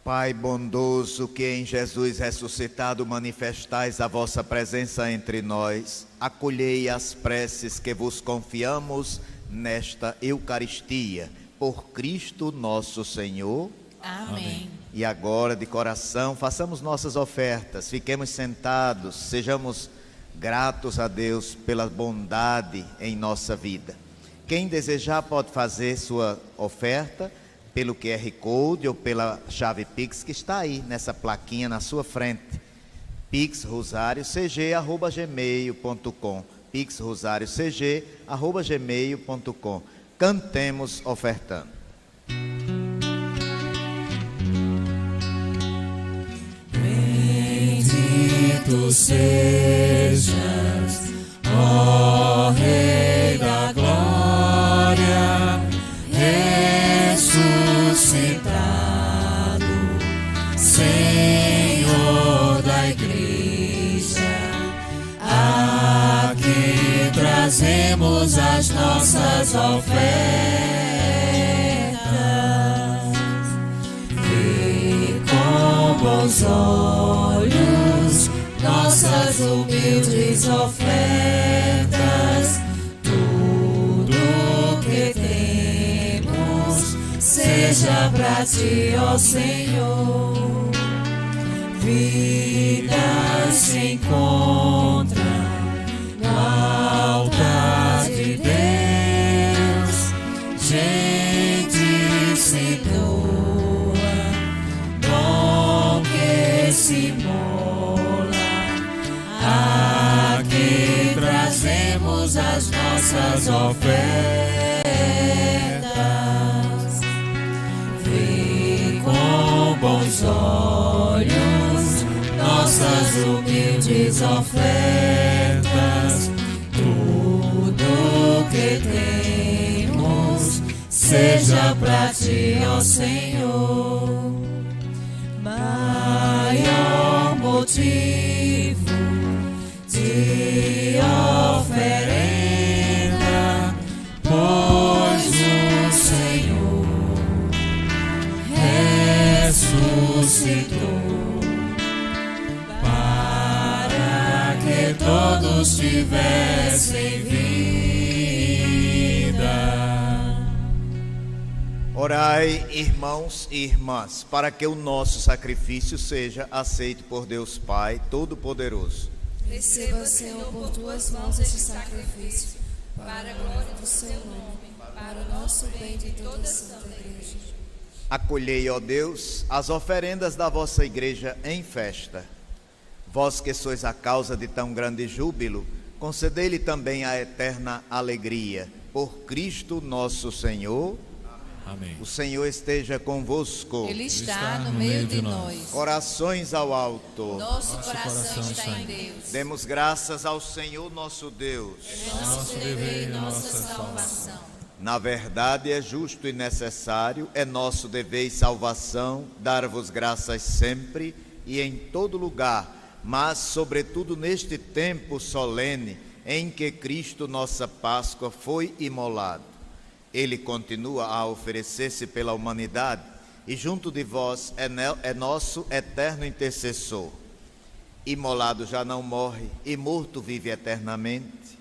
Pai bondoso, que em Jesus ressuscitado manifestais a vossa presença entre nós, acolhei as preces que vos confiamos nesta Eucaristia, por Cristo nosso Senhor. Amém. E agora, de coração, façamos nossas ofertas, fiquemos sentados, sejamos gratos a Deus pela bondade em nossa vida. Quem desejar pode fazer sua oferta pelo QR Code ou pela chave Pix que está aí nessa plaquinha na sua frente. pixrosariocg@gmail.com, pixrosariocg@gmail.com. Cantemos ofertando. Bendito sejas, ó Rei da Glória, igreja. Aqui trazemos as nossas ofertas. Vê com bons olhos nossas humildes ofertas. Tudo que temos seja pra ti, ó Senhor. Vidas se encontram no altar de Deus, gente se doa, dom que se mola. Aqui trazemos as nossas ofertas. Vê com bons olhos nossas humildes ofertas. Tudo que temos seja pra ti, ó Senhor. Maior motivo de oferenda, pois o Senhor ressuscitou para que todos tivessem vida. Orai, irmãos e irmãs, para que o nosso sacrifício seja aceito por Deus Pai Todo-Poderoso. Receba, Senhor, por tuas mãos este sacrifício, para a glória do seu nome, para o nosso bem de toda a Santa Igreja. Acolhei, ó Deus, as oferendas da vossa Igreja em festa. Vós que sois a causa de tão grande júbilo, concedei-lhe também a eterna alegria. Por Cristo nosso Senhor. Amém. O Senhor esteja convosco. Ele está no meio de nós. Corações ao alto. Nosso coração está em Deus. Demos graças ao Senhor nosso Deus. É nosso dever e nossa salvação. Na verdade é justo e necessário, é nosso dever e salvação, dar-vos graças sempre e em todo lugar, mas sobretudo neste tempo solene em que Cristo, nossa Páscoa, foi imolado. Ele continua a oferecer-se pela humanidade e junto de vós é nosso eterno intercessor. Imolado já não morre e morto vive eternamente.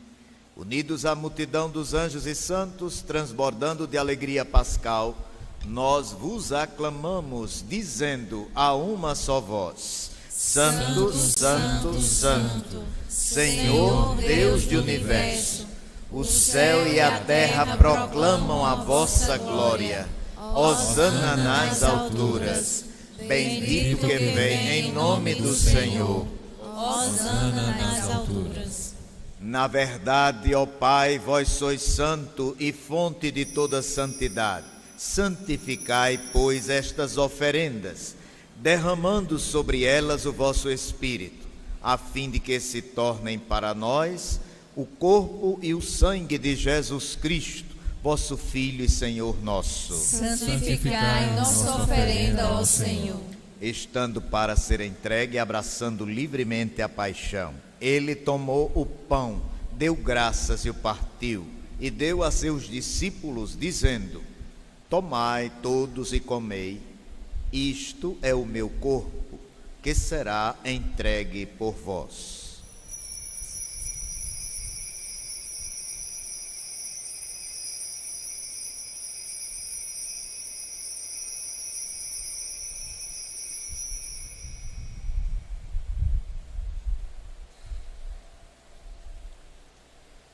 Unidos à multidão dos anjos e santos, transbordando de alegria pascal, nós vos aclamamos, dizendo a uma só voz: Santo, Santo, Santo, Senhor Deus do universo. O céu e a terra proclamam a vossa glória. Hosana nas alturas. Bendito que vem em nome do Senhor. Hosana nas alturas. Na verdade, ó Pai, vós sois santo e fonte de toda santidade. Santificai, pois, estas oferendas, derramando sobre elas o vosso Espírito, a fim de que se tornem para nós o corpo e o sangue de Jesus Cristo, vosso Filho e Senhor nosso. Santificai nossa oferenda ao Senhor. Estando para ser entregue e abraçando livremente a paixão, ele tomou o pão, deu graças e o partiu, e deu a seus discípulos, dizendo: Tomai todos e comei, isto é o meu corpo, que será entregue por vós.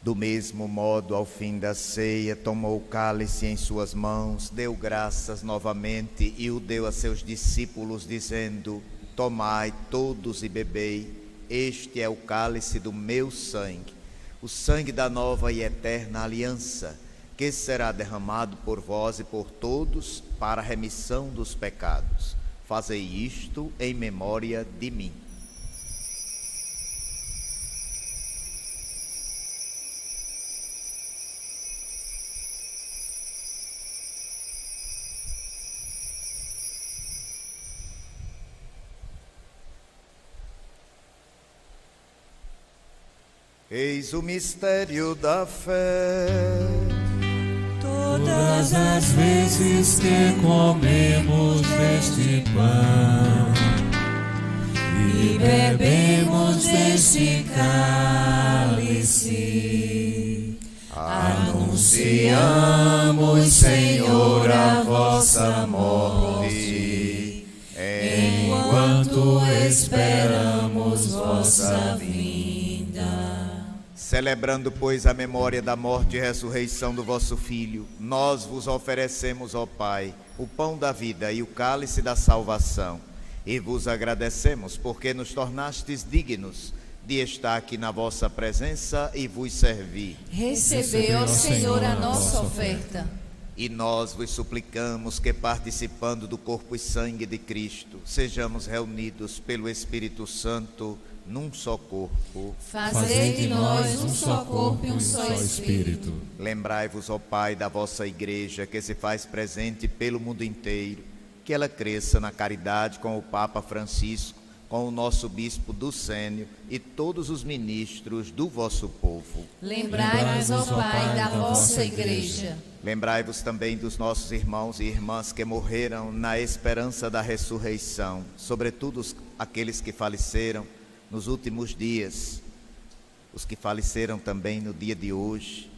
Do mesmo modo, ao fim da ceia, tomou o cálice em suas mãos, deu graças novamente e o deu a seus discípulos, dizendo: Tomai todos e bebei, este é o cálice do meu sangue, o sangue da nova e eterna aliança, que será derramado por vós e por todos para a remissão dos pecados. Fazei isto em memória de mim. Eis o mistério da fé. Todas as vezes que comemos deste pão e bebemos deste cálice, anunciamos, Senhor, a vossa morte, enquanto esperamos vossa vinda. Celebrando, pois, a memória da morte e ressurreição do vosso Filho, nós vos oferecemos, ó Pai, o pão da vida e o cálice da salvação, e vos agradecemos porque nos tornastes dignos de estar aqui na vossa presença e vos servir. Recebei, ó Senhor, a nossa oferta. E nós vos suplicamos que, participando do corpo e sangue de Cristo, sejamos reunidos pelo Espírito Santo num só corpo. Fazei de nós um só corpo e um só Espírito. Lembrai-vos, ó Pai, da vossa Igreja, que se faz presente pelo mundo inteiro, que ela cresça na caridade com o Papa Francisco, com o nosso Bispo Ducênio e todos os ministros do vosso povo. Lembrai-vos, ó Pai, da vossa Igreja. Lembrai-vos também dos nossos irmãos e irmãs que morreram na esperança da ressurreição, sobretudo aqueles que faleceram nos últimos dias, os que faleceram também no dia de hoje.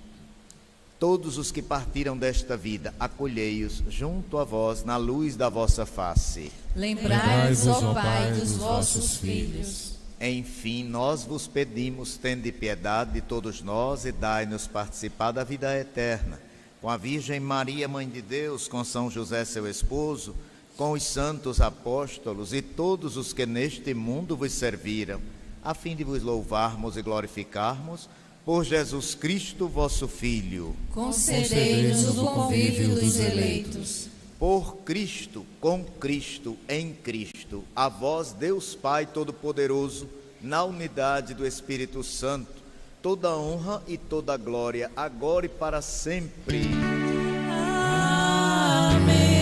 Todos os que partiram desta vida, acolhei-os junto a vós na luz da vossa face. Lembrai-vos, ó Pai, dos vossos filhos. Enfim, nós vos pedimos, tende piedade de todos nós e dai-nos participar da vida eterna. Com a Virgem Maria, Mãe de Deus, com São José, seu esposo, com os santos apóstolos e todos os que neste mundo vos serviram, a fim de vos louvarmos e glorificarmos, por Jesus Cristo, vosso Filho. Concedei-nos o convívio dos eleitos. Por Cristo, com Cristo, em Cristo, a vós, Deus Pai Todo-Poderoso, na unidade do Espírito Santo, toda honra e toda glória, agora e para sempre. Amém.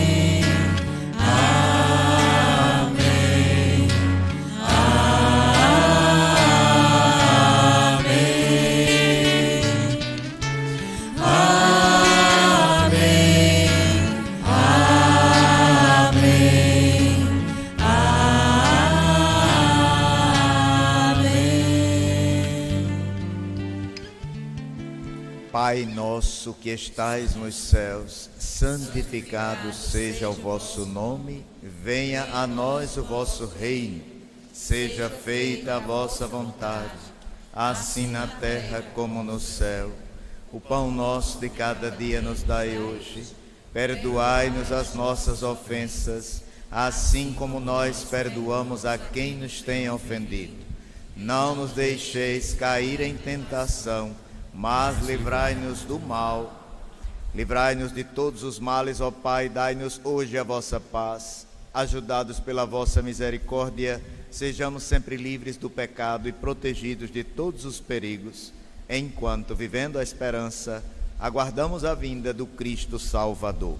Pai nosso que estais nos céus, santificado seja o vosso nome, venha a nós o vosso reino, seja feita a vossa vontade, assim na terra como no céu. O pão nosso de cada dia nos dai hoje, perdoai-nos as nossas ofensas, assim como nós perdoamos a quem nos tem ofendido. Não nos deixeis cair em tentação, mas livrai-nos do mal. Livrai-nos de todos os males, ó Pai, dai-nos hoje a vossa paz. Ajudados pela vossa misericórdia, sejamos sempre livres do pecado e protegidos de todos os perigos, enquanto, vivendo a esperança, aguardamos a vinda do Cristo Salvador.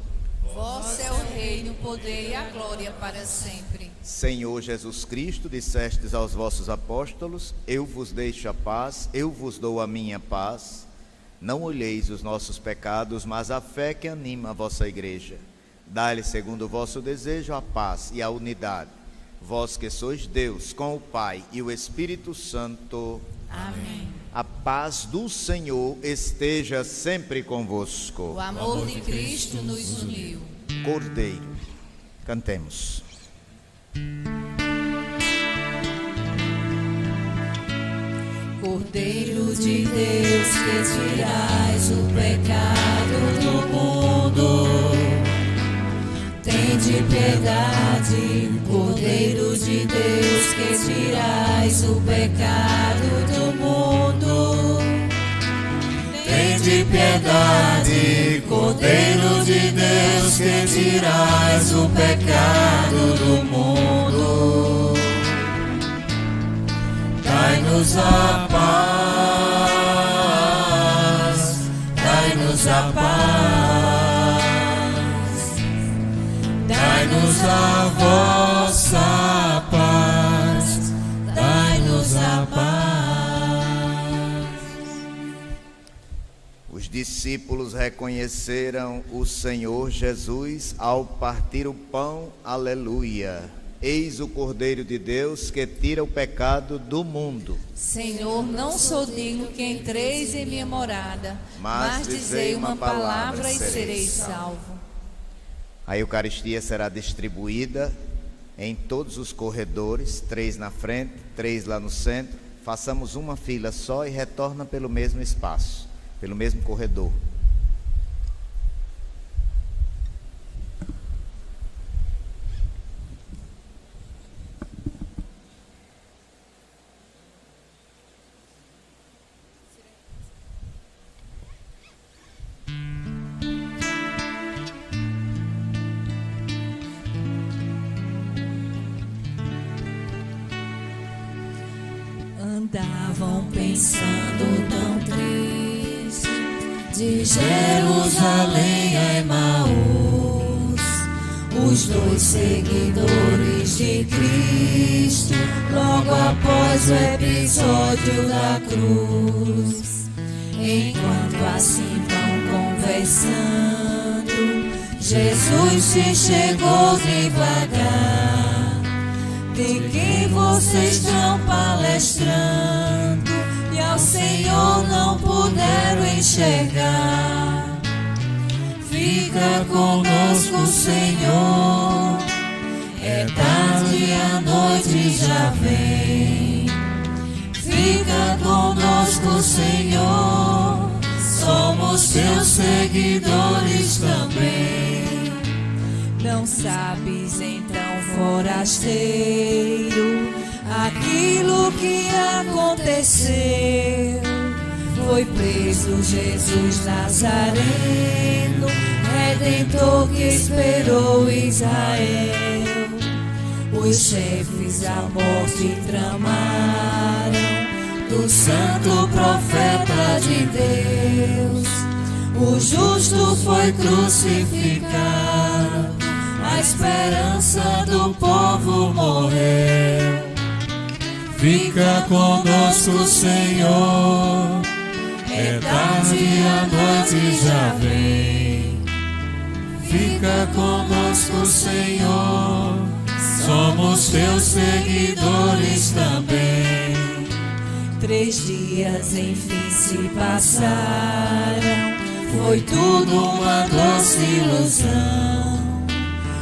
Vosso é o reino, o poder e a glória para sempre. Senhor Jesus Cristo, dissestes aos vossos apóstolos: eu vos deixo a paz, eu vos dou a minha paz. Não olheis os nossos pecados, mas a fé que anima a vossa Igreja. Dai-lhe, segundo o vosso desejo, a paz e a unidade. Vós que sois Deus, com o Pai e o Espírito Santo. Amém. A paz do Senhor esteja sempre convosco. O amor de Cristo nos uniu. Cordeiro, cantemos. Cordeiro de Deus, que tirais o pecado do mundo, tende piedade. Cordeiro de Deus, que tirais o pecado do mundo, tende piedade. Cordeiro de Deus, que tirais o pecado do mundo, dai-nos a paz, dai-nos a paz, dai-nos a vossa paz, dai-nos a paz. Os discípulos reconheceram o Senhor Jesus ao partir o pão. Aleluia. Eis o Cordeiro de Deus que tira o pecado do mundo. Senhor, não sou digno que entreis em minha morada, mas dizei uma palavra e serei salvo. A Eucaristia será distribuída em todos os corredores, 3 na frente, 3 lá no centro. Façamos uma fila só e retorna pelo mesmo espaço, pelo mesmo corredor. Andavam pensando tão triste, de Jerusalém a Emaús, os 2 seguidores de Cristo, logo após o episódio da cruz. Enquanto assim vão conversando, Jesus se chegou devagar. De quem vocês estão palestrando e ao Senhor não puderam enxergar? Fica conosco, Senhor, é tarde, a noite já vem. Fica conosco, Senhor, somos teus seguidores também. Não sabes então, forasteiro, aquilo que aconteceu? Foi preso Jesus Nazareno, Redentor que esperou Israel. Os chefes a morte tramaram do santo profeta de Deus. O justo foi crucificado, a esperança do povo morreu. Fica conosco, Senhor, é tarde, a noite já vem. Fica conosco, Senhor, somos teus seguidores também. 3 dias enfim se passaram, foi tudo uma doce ilusão.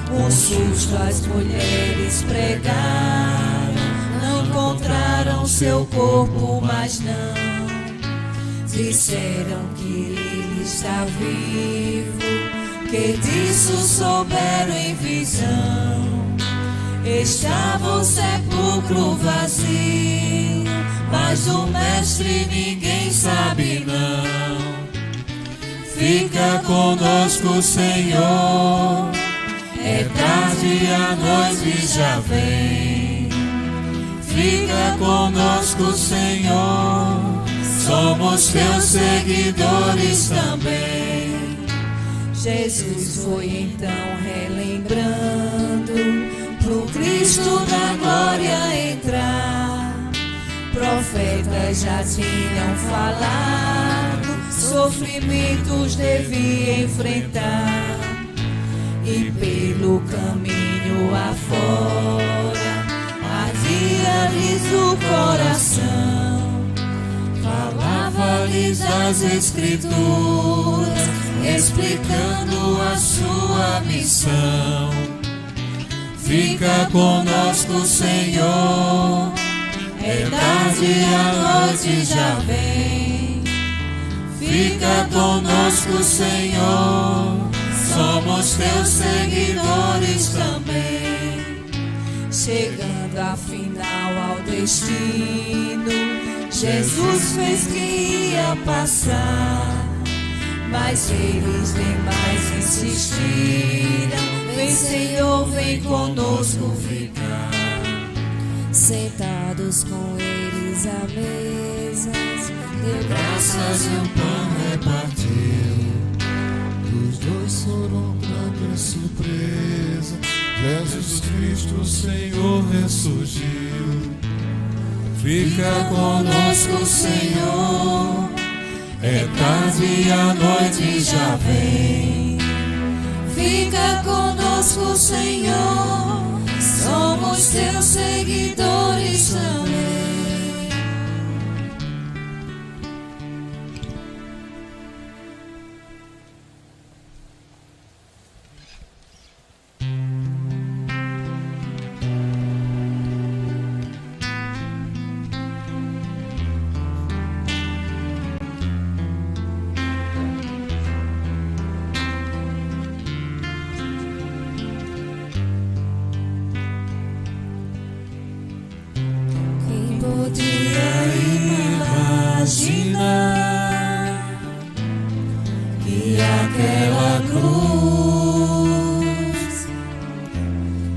Um susto as mulheres pregaram, não encontraram seu corpo, mas não. Disseram que ele está vivo, que disso souberam em visão. Estava o sepulcro vazio, mas o mestre ninguém sabe não. Fica conosco, Senhor, é tarde, a noite já vem. Fica conosco, Senhor, somos teus seguidores também. Jesus foi então relembrando pro Cristo da glória entrar. Profetas já tinham falado, sofrimentos devia enfrentar. E pelo caminho afora ardia-lhes o coração. Falava-lhes as Escrituras, explicando a sua missão. Fica conosco, Senhor, é tarde, a noite já vem. Fica conosco, Senhor, somos teus seguidores também. Chegando afinal ao destino, Jesus fez que ia passar, mas eles demais insistiram. Vem, Senhor, vem conosco ficar. Sentados com eles à mesa, deu graças e o pão repartiu. Os 2 foram grande surpresa. Jesus Cristo, Senhor, ressurgiu. Fica conosco, Senhor, É tarde e a noite já vem. Fica conosco, Senhor, somos teus seguidores também. Que aquela cruz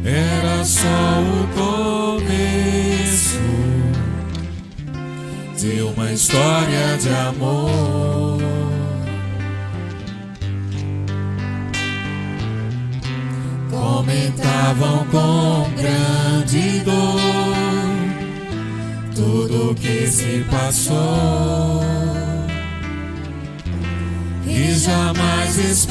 era só o começo de uma história de amor. Comentavam com grande dor tudo que se passou e jamais esperavam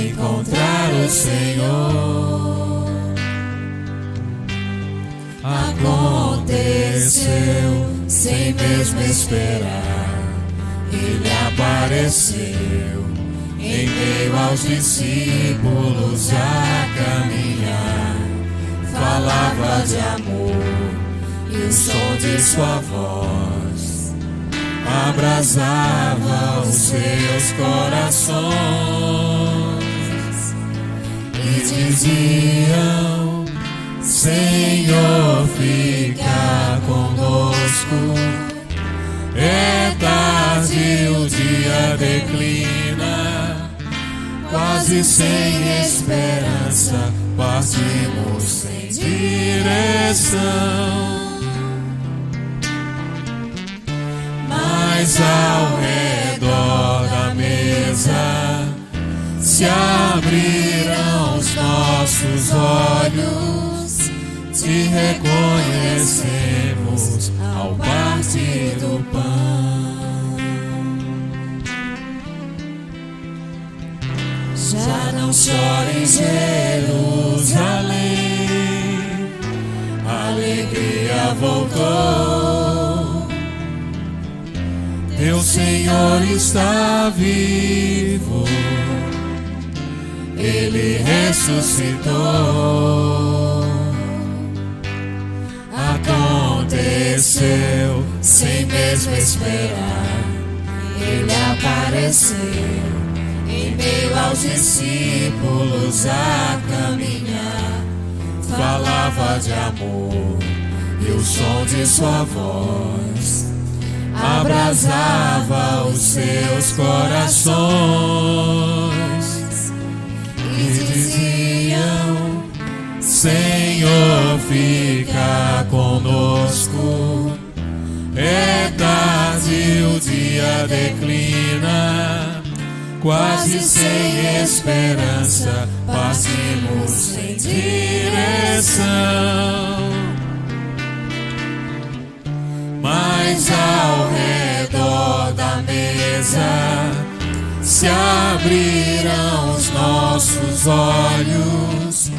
encontrar o Senhor. Aconteceu sem mesmo esperar, Ele apareceu em meio aos discípulos a caminhar. Falava de amor e o som de sua voz abrasava os seus corações e diziam: Senhor, fica conosco. É tarde, o dia declina, quase sem esperança, partimos sem direção. Mas ao redor da mesa se abriram os nossos olhos, te reconhecemos ao partir do pão. Já não chora em Jerusalém, a alegria voltou. Teu Senhor está vivo, Ele ressuscitou. Aconteceu sem mesmo esperar, Ele apareceu em meio aos discípulos a caminhar. Falava de amor e o som de sua voz abrasava os seus corações e diziam: Senhor, fica conosco. É tarde, o dia declina, quase sem esperança, partimos sem direção. Mas ao redor da mesa se abriram os nossos olhos,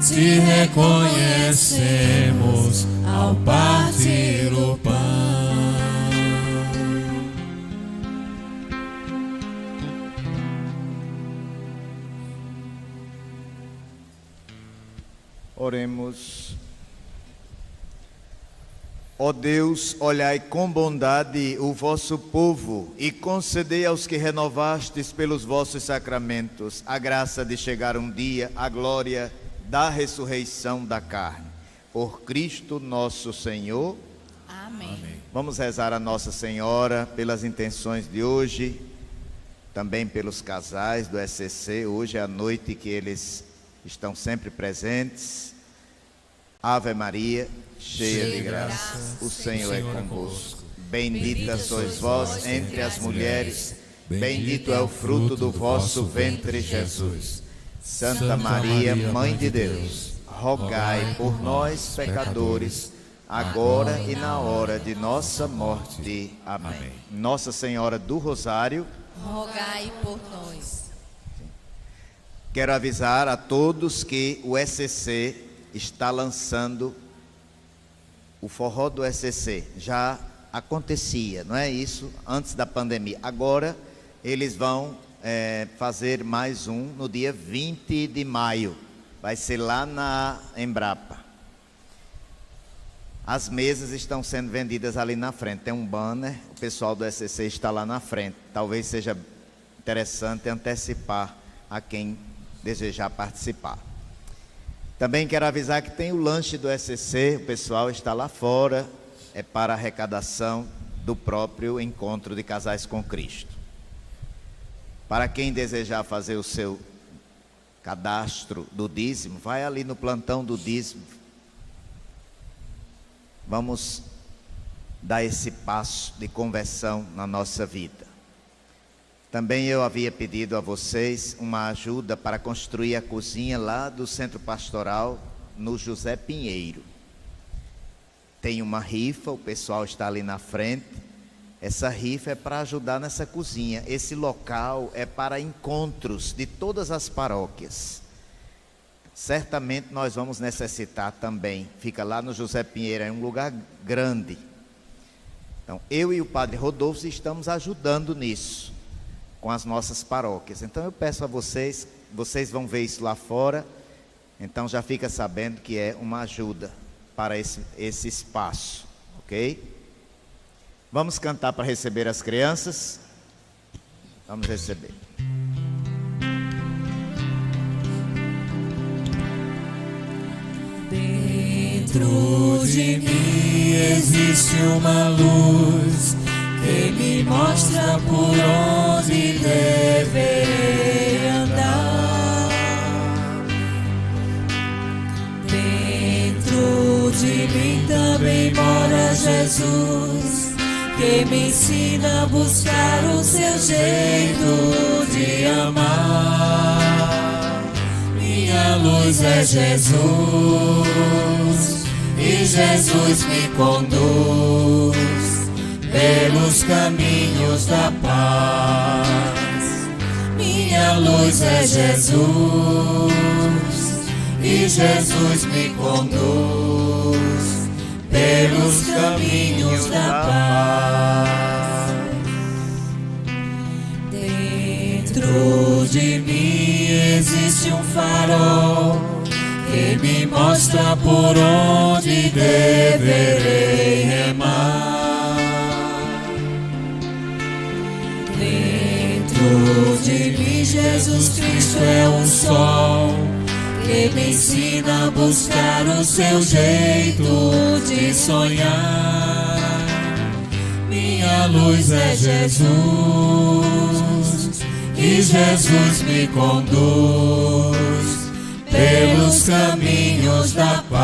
te reconhecemos ao partir o pão. Oremos. Ó Deus, olhai com bondade o vosso povo e concedei aos que renovastes pelos vossos sacramentos a graça de chegar um dia à glória da ressurreição da carne. Por Cristo nosso Senhor. Amém. Vamos rezar a Nossa Senhora pelas intenções de hoje, também pelos casais do SCC. Hoje é a noite que eles estão sempre presentes. Ave Maria, cheia de graça, o Senhor é convosco. Bendita sois vós entre as mulheres, bendito é o fruto do vosso ventre, Jesus. Santa Maria, Mãe de Deus, rogai por nós, pecadores, agora e na hora de nossa morte. Amém. Nossa Senhora do Rosário, rogai por nós. Quero avisar a todos que o SCC está lançando o forró do SCC. Já acontecia, não é isso? Antes da pandemia. Agora eles vão fazer mais um no dia 20 de maio. Vai ser lá na Embrapa. As mesas estão sendo vendidas ali na frente. Tem um banner, o pessoal do SCC está lá na frente. Talvez seja interessante antecipar a quem desejar participar. Também quero avisar que tem o lanche do SCC, o pessoal está lá fora, é para arrecadação do próprio Encontro de Casais com Cristo. Para quem desejar fazer o seu cadastro do dízimo, vai ali no plantão do dízimo. Vamos dar esse passo de conversão na nossa vida. Também eu havia pedido a vocês uma ajuda para construir a cozinha lá do Centro Pastoral, no José Pinheiro. Tem uma rifa, o pessoal está ali na frente. Essa rifa é para ajudar nessa cozinha. Esse local é para encontros de todas as paróquias. Certamente nós vamos necessitar também. Fica lá no José Pinheiro, é um lugar grande. Então, eu e o Padre Rodolfo estamos ajudando nisso, com as nossas paróquias. Então eu peço a vocês vão ver isso lá fora, então já fica sabendo que é uma ajuda para esse espaço, ok? Vamos cantar para receber as crianças. Vamos receber. Dentro de mim existe uma luz que me mostra por onde deverei andar. Dentro de mim também mora Jesus, que me ensina a buscar o seu jeito de amar. Minha luz é Jesus, e Jesus me conduz pelos caminhos da paz. Minha luz é Jesus, e Jesus me conduz pelos caminhos da paz. Dentro de mim existe um farol que me mostra por onde deverei remar. Dentro de mim Jesus Cristo é o sol que me ensina a buscar o seu jeito de sonhar. Minha luz é Jesus, e Jesus me conduz pelos caminhos da paz.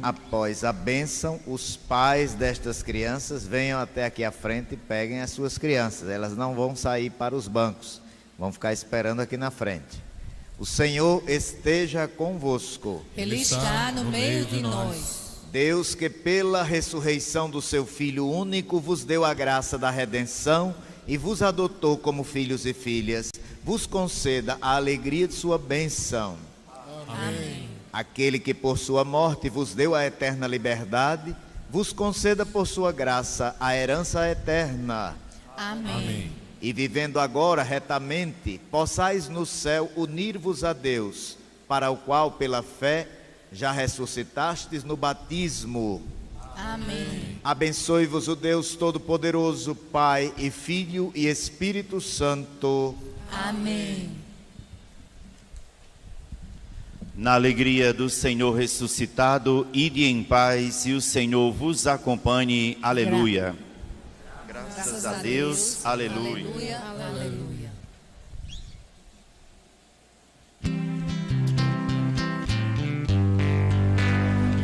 Após a bênção, os pais destas crianças venham até aqui à frente e peguem as suas crianças. Elas não vão sair para os bancos, vão ficar esperando aqui na frente. O Senhor esteja convosco. Ele está no meio de nós. Deus, que pela ressurreição do seu Filho único vos deu a graça da redenção e vos adotou como filhos e filhas, vos conceda a alegria de sua bênção. Amém. Aquele que por sua morte vos deu a eterna liberdade, vos conceda por sua graça a herança eterna. Amém. E vivendo agora retamente, possais no céu unir-vos a Deus, para o qual pela fé já ressuscitastes no batismo. Amém. Abençoe-vos o Deus Todo-Poderoso, Pai e Filho e Espírito Santo. Amém. Na alegria do Senhor ressuscitado, ide em paz e o Senhor vos acompanhe. Aleluia. Graças a Deus. Aleluia. Aleluia. Aleluia.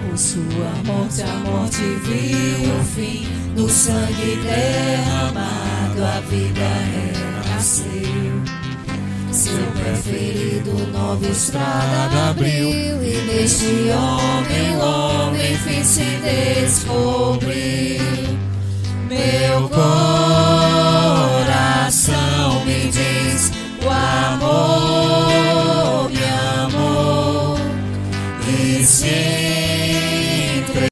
Por sua morte a morte viu o fim, no sangue derramado a vida renasceu. Seu preferido nova estrada abriu, e Neste homem o homem fim se descobriu. Meu coração